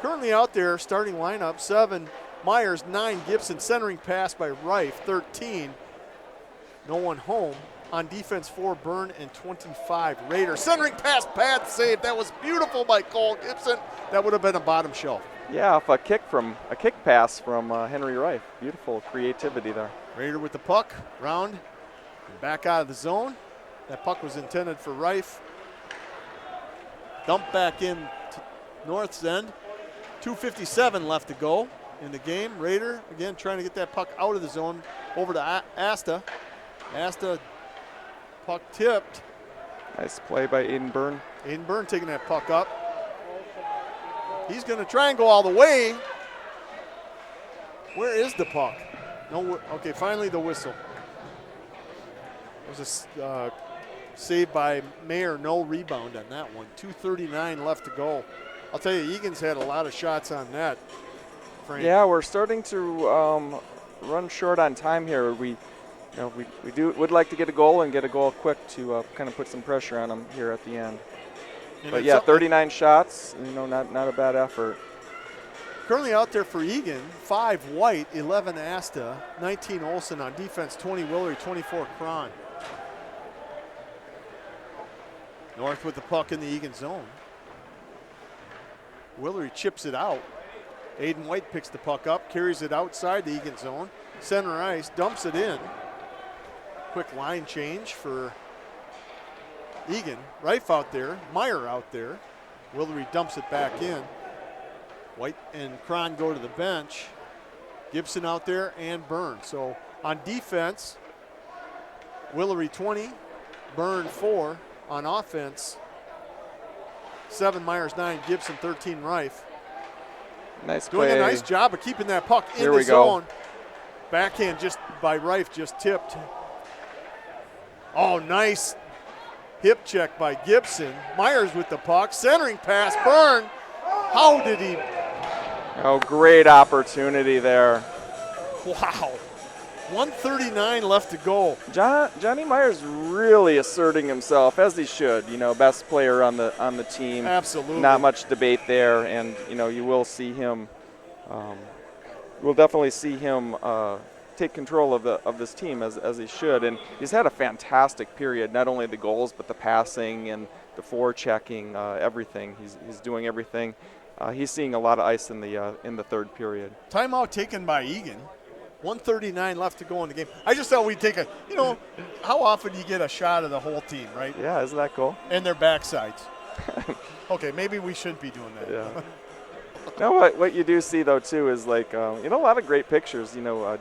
Currently out there, starting lineup, 7 Myers, 9 Gibson. Centering pass by Reif, 13. No one home. On defense, 4 Byrne and 25 Raider. Centering pass, pad save. That was beautiful by Cole Gibson. That would have been a bottom shelf. Yeah, off a kick pass from Henry Reif. Beautiful creativity there. Raider with the puck, round, and back out of the zone. That puck was intended for Reif. Dump back in to North's end. 2:57 left to go in the game. Raider, again, trying to get that puck out of the zone over to Asta. Asta, puck tipped. Nice play by Aiden Byrne. Aiden Byrne taking that puck up. He's going to try and go all the way. Where is the puck? No. Okay, finally the whistle. It was a save by Mayer, no rebound on that one. 2:39 left to go. I'll tell you, Egan's had a lot of shots on net. Frank. Yeah, we're starting to run short on time here. We would like to get a goal and get a goal quick to kind of put some pressure on them here at the end. And but yeah, 39 shots, not a bad effort. Currently out there for Eagan, 5 White, 11 Asta, 19 Olsen on defense, 20 Willery, 24 Cron. North with the puck in the Eagan zone. Willery chips it out. Aiden White picks the puck up, carries it outside the Eagan zone. Center ice, dumps it in. Quick line change for Eagan. Reif out there, Meyer out there. Willery dumps it back in. White and Cron go to the bench. Gibson out there and Byrne. So on defense, Willery 20, Byrne 4. On offense, 7 Myers, 9 Gibson, 13 Reif. Nice play. Doing a nice job of keeping that puck in Here the we go. zone. Backhand just by Reif, just tipped. Oh, nice hip check by Gibson. Myers with the puck, centering pass, Byrne. How did he? Oh, great opportunity there. Wow. 1:39 left to go. Johnny Myers really asserting himself, as he should. Best player on the team. Absolutely. Not much debate there, and you will see him. We'll definitely see him take control of this team as he should. And he's had a fantastic period, not only the goals, but the passing and the forechecking, everything. He's doing everything. He's seeing a lot of ice in the third period. Timeout taken by Eagan. 1:39 left to go in the game. I just thought we'd take a, how often do you get a shot of the whole team, right? Yeah, isn't that cool? And their backsides. Okay, maybe we shouldn't be doing that. Yeah. Now, what you do see, though, too, is like, a lot of great pictures.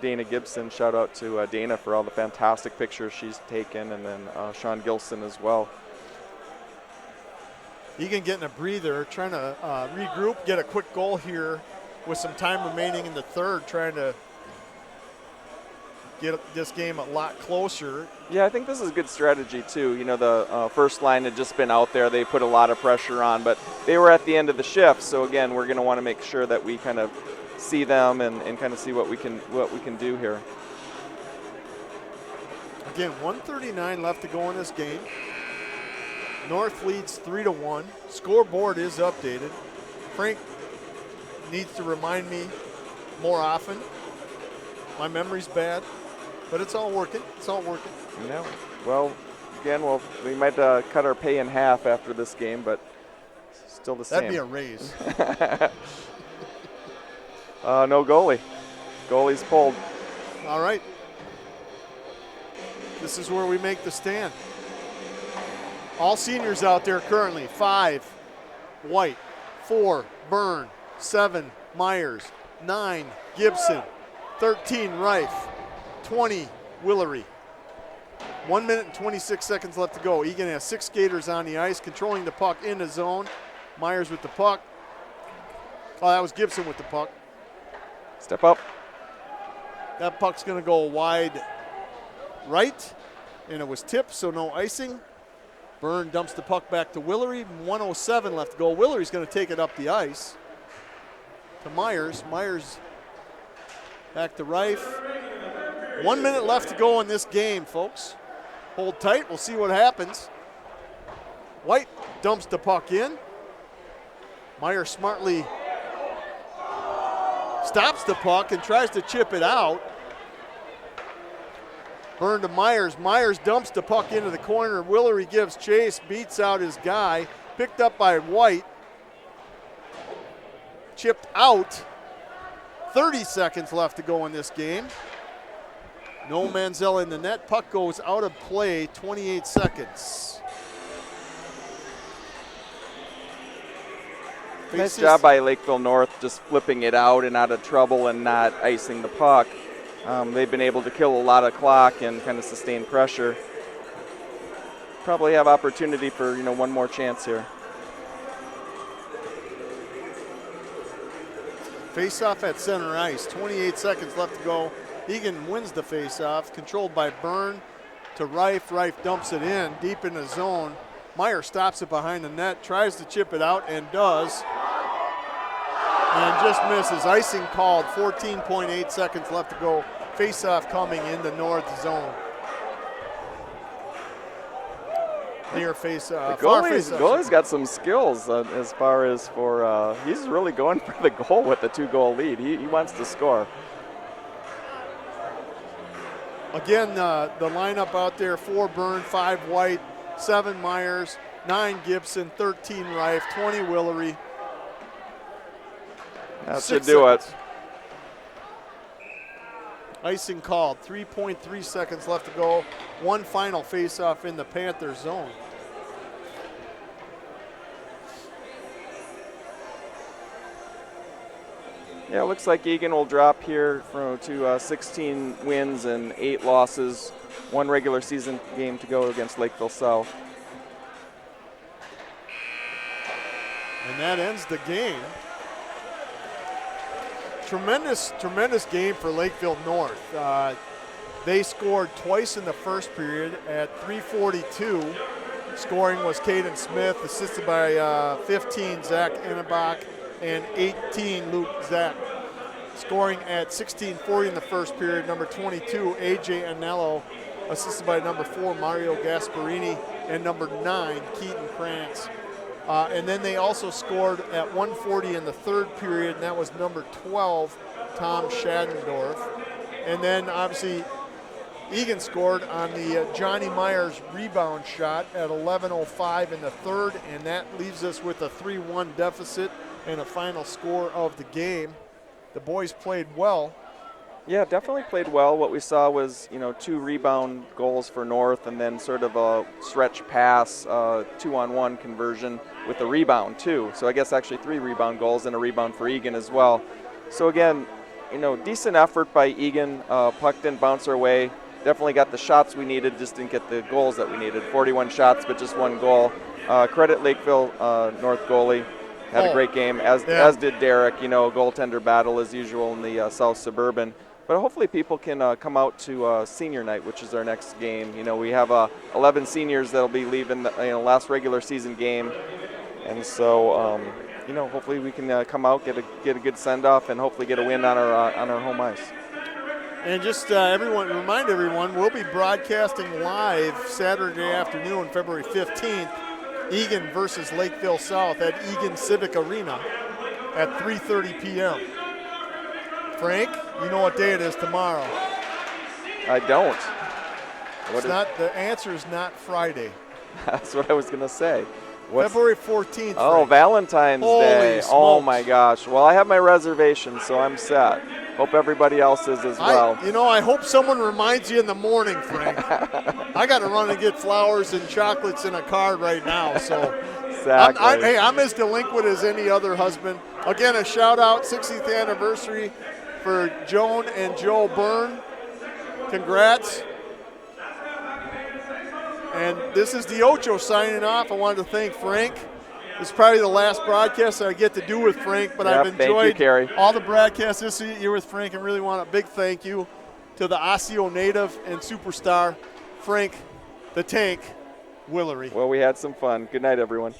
Dana Gibson, shout out to Dana for all the fantastic pictures she's taken, and then Sean Gilson as well. Eagan getting a breather, trying to regroup, get a quick goal here with some time remaining in the third, trying to get this game a lot closer. Yeah, I think this is a good strategy, too. The first line had just been out there. They put a lot of pressure on, but they were at the end of the shift. So, again, we're going to want to make sure that we kind of see them and kind of see what we can do here. Again, 1:39 left to go in this game. North leads 3-1. Scoreboard is updated. Frank needs to remind me more often. My memory's bad, but it's all working. It's all working. Yeah. Well, again, we might cut our pay in half after this game, but still the same. That'd be a raise. No goalie. Goalie's pulled. All right. This is where we make the stand. All seniors out there currently. 5, White. 4, Byrne. 7, Myers. 9, Gibson. 13, Reif. 20, Willery. 1 minute and 26 seconds left to go. Eagan has 6 skaters on the ice, controlling the puck in the zone. Myers with the puck. Oh, that was Gibson with the puck. Step up. That puck's going to go wide right, and it was tipped, so no icing. Byrne dumps the puck back to Willery. 1:07 left to go. Willery's going to take it up the ice to Myers. Myers back to Reif. 1 minute left to go in this game, folks. Hold tight. We'll see what happens. White dumps the puck in. Myers smartly stops the puck and tries to chip it out. Byrne to Myers. Myers dumps the puck into the corner. Willery gives chase, beats out his guy. Picked up by White. Chipped out. 30 seconds left to go in this game. No Manziel in the net. Puck goes out of play. 28 seconds. Nice job by Lakeville North, just flipping it out and out of trouble and not icing the puck. They've been able to kill a lot of clock and kind of sustain pressure. Probably have opportunity for one more chance here. Face-off at center ice. 28 seconds left to go. Eagan wins the face-off, controlled by Byrne to Reif. Reif dumps it in deep in the zone. Meyer stops it behind the net, tries to chip it out, and does. And just misses. Icing called. 14.8 seconds left to go. Face-off coming in the north zone. Near face-off. Goalie's got some skills as far as for he's really going for the goal with the 2-goal lead. He wants to score. Again, the lineup out there: 4 Byrne, 5 White, 7 Myers, 9 Gibson, 13 Reif, 20 Willery. That should do it. Icing called. 3.3 seconds left to go. One final face-off in the Panther zone. Yeah, it looks like Eagan will drop here to 16 wins and 8 losses. 1 regular season game to go against Lakeville South. And that ends the game. Tremendous game for Lakeville North. They scored twice in the first period at 3:42. Scoring was Caden Smith, assisted by 15 Zach Innebach and 18 Luke Zach. Scoring at 16:40 in the first period, number 22 AJ Anello, assisted by number 4 Mario Gasparini and number 9 Keaton Krantz. And then they also scored at 1:40 in the third period, and that was number 12, Tom Schadendorf. And then obviously Eagan scored on the Johnny Myers rebound shot at 11:05 in the third, and that leaves us with a 3-1 deficit and a final score of the game. The boys played well. Yeah, definitely played well. What we saw was, 2 rebound goals for North and then sort of a stretch pass, 2-on-1 conversion with a rebound too. So I guess actually 3 rebound goals and a rebound for Eagan as well. So again, decent effort by Eagan. Puck didn't bounce our way. Definitely got the shots we needed, just didn't get the goals that we needed. 41 shots, but just 1 goal. Credit Lakeville North goalie. Had a great game, as did Derek. Goaltender battle as usual in the South Suburban. But hopefully people can come out to senior night, which is our next game. We have 11 seniors that'll be leaving the last regular season game. And so, hopefully we can come out, get a good send-off, and hopefully get a win on our home ice. And just remind everyone, we'll be broadcasting live Saturday afternoon, February 15th, Eagan versus Lakeville South at Eagan Civic Arena at 3:30 p.m. Frank, you know what day it is tomorrow? I don't. The answer is not Friday. That's what I was going to say. February 14th. Oh, Frank. Valentine's Day. Smokes. Oh, my gosh. Well, I have my reservation, so I'm set. Hope everybody else is as well. I hope someone reminds you in the morning, Frank. I got to run and get flowers and chocolates in a card right now. So Exactly. I'm as delinquent as any other husband. Again, a shout-out, 60th anniversary for Joan and Joe Byrne. Congrats. And this is the Ocho signing off. I wanted to thank Frank. This is probably the last broadcast I get to do with Frank, but I've enjoyed all the broadcasts this year with Frank, and really want a big thank you to the Osseo native and superstar, Frank the Tank Willery. Well, we had some fun. Good night, everyone.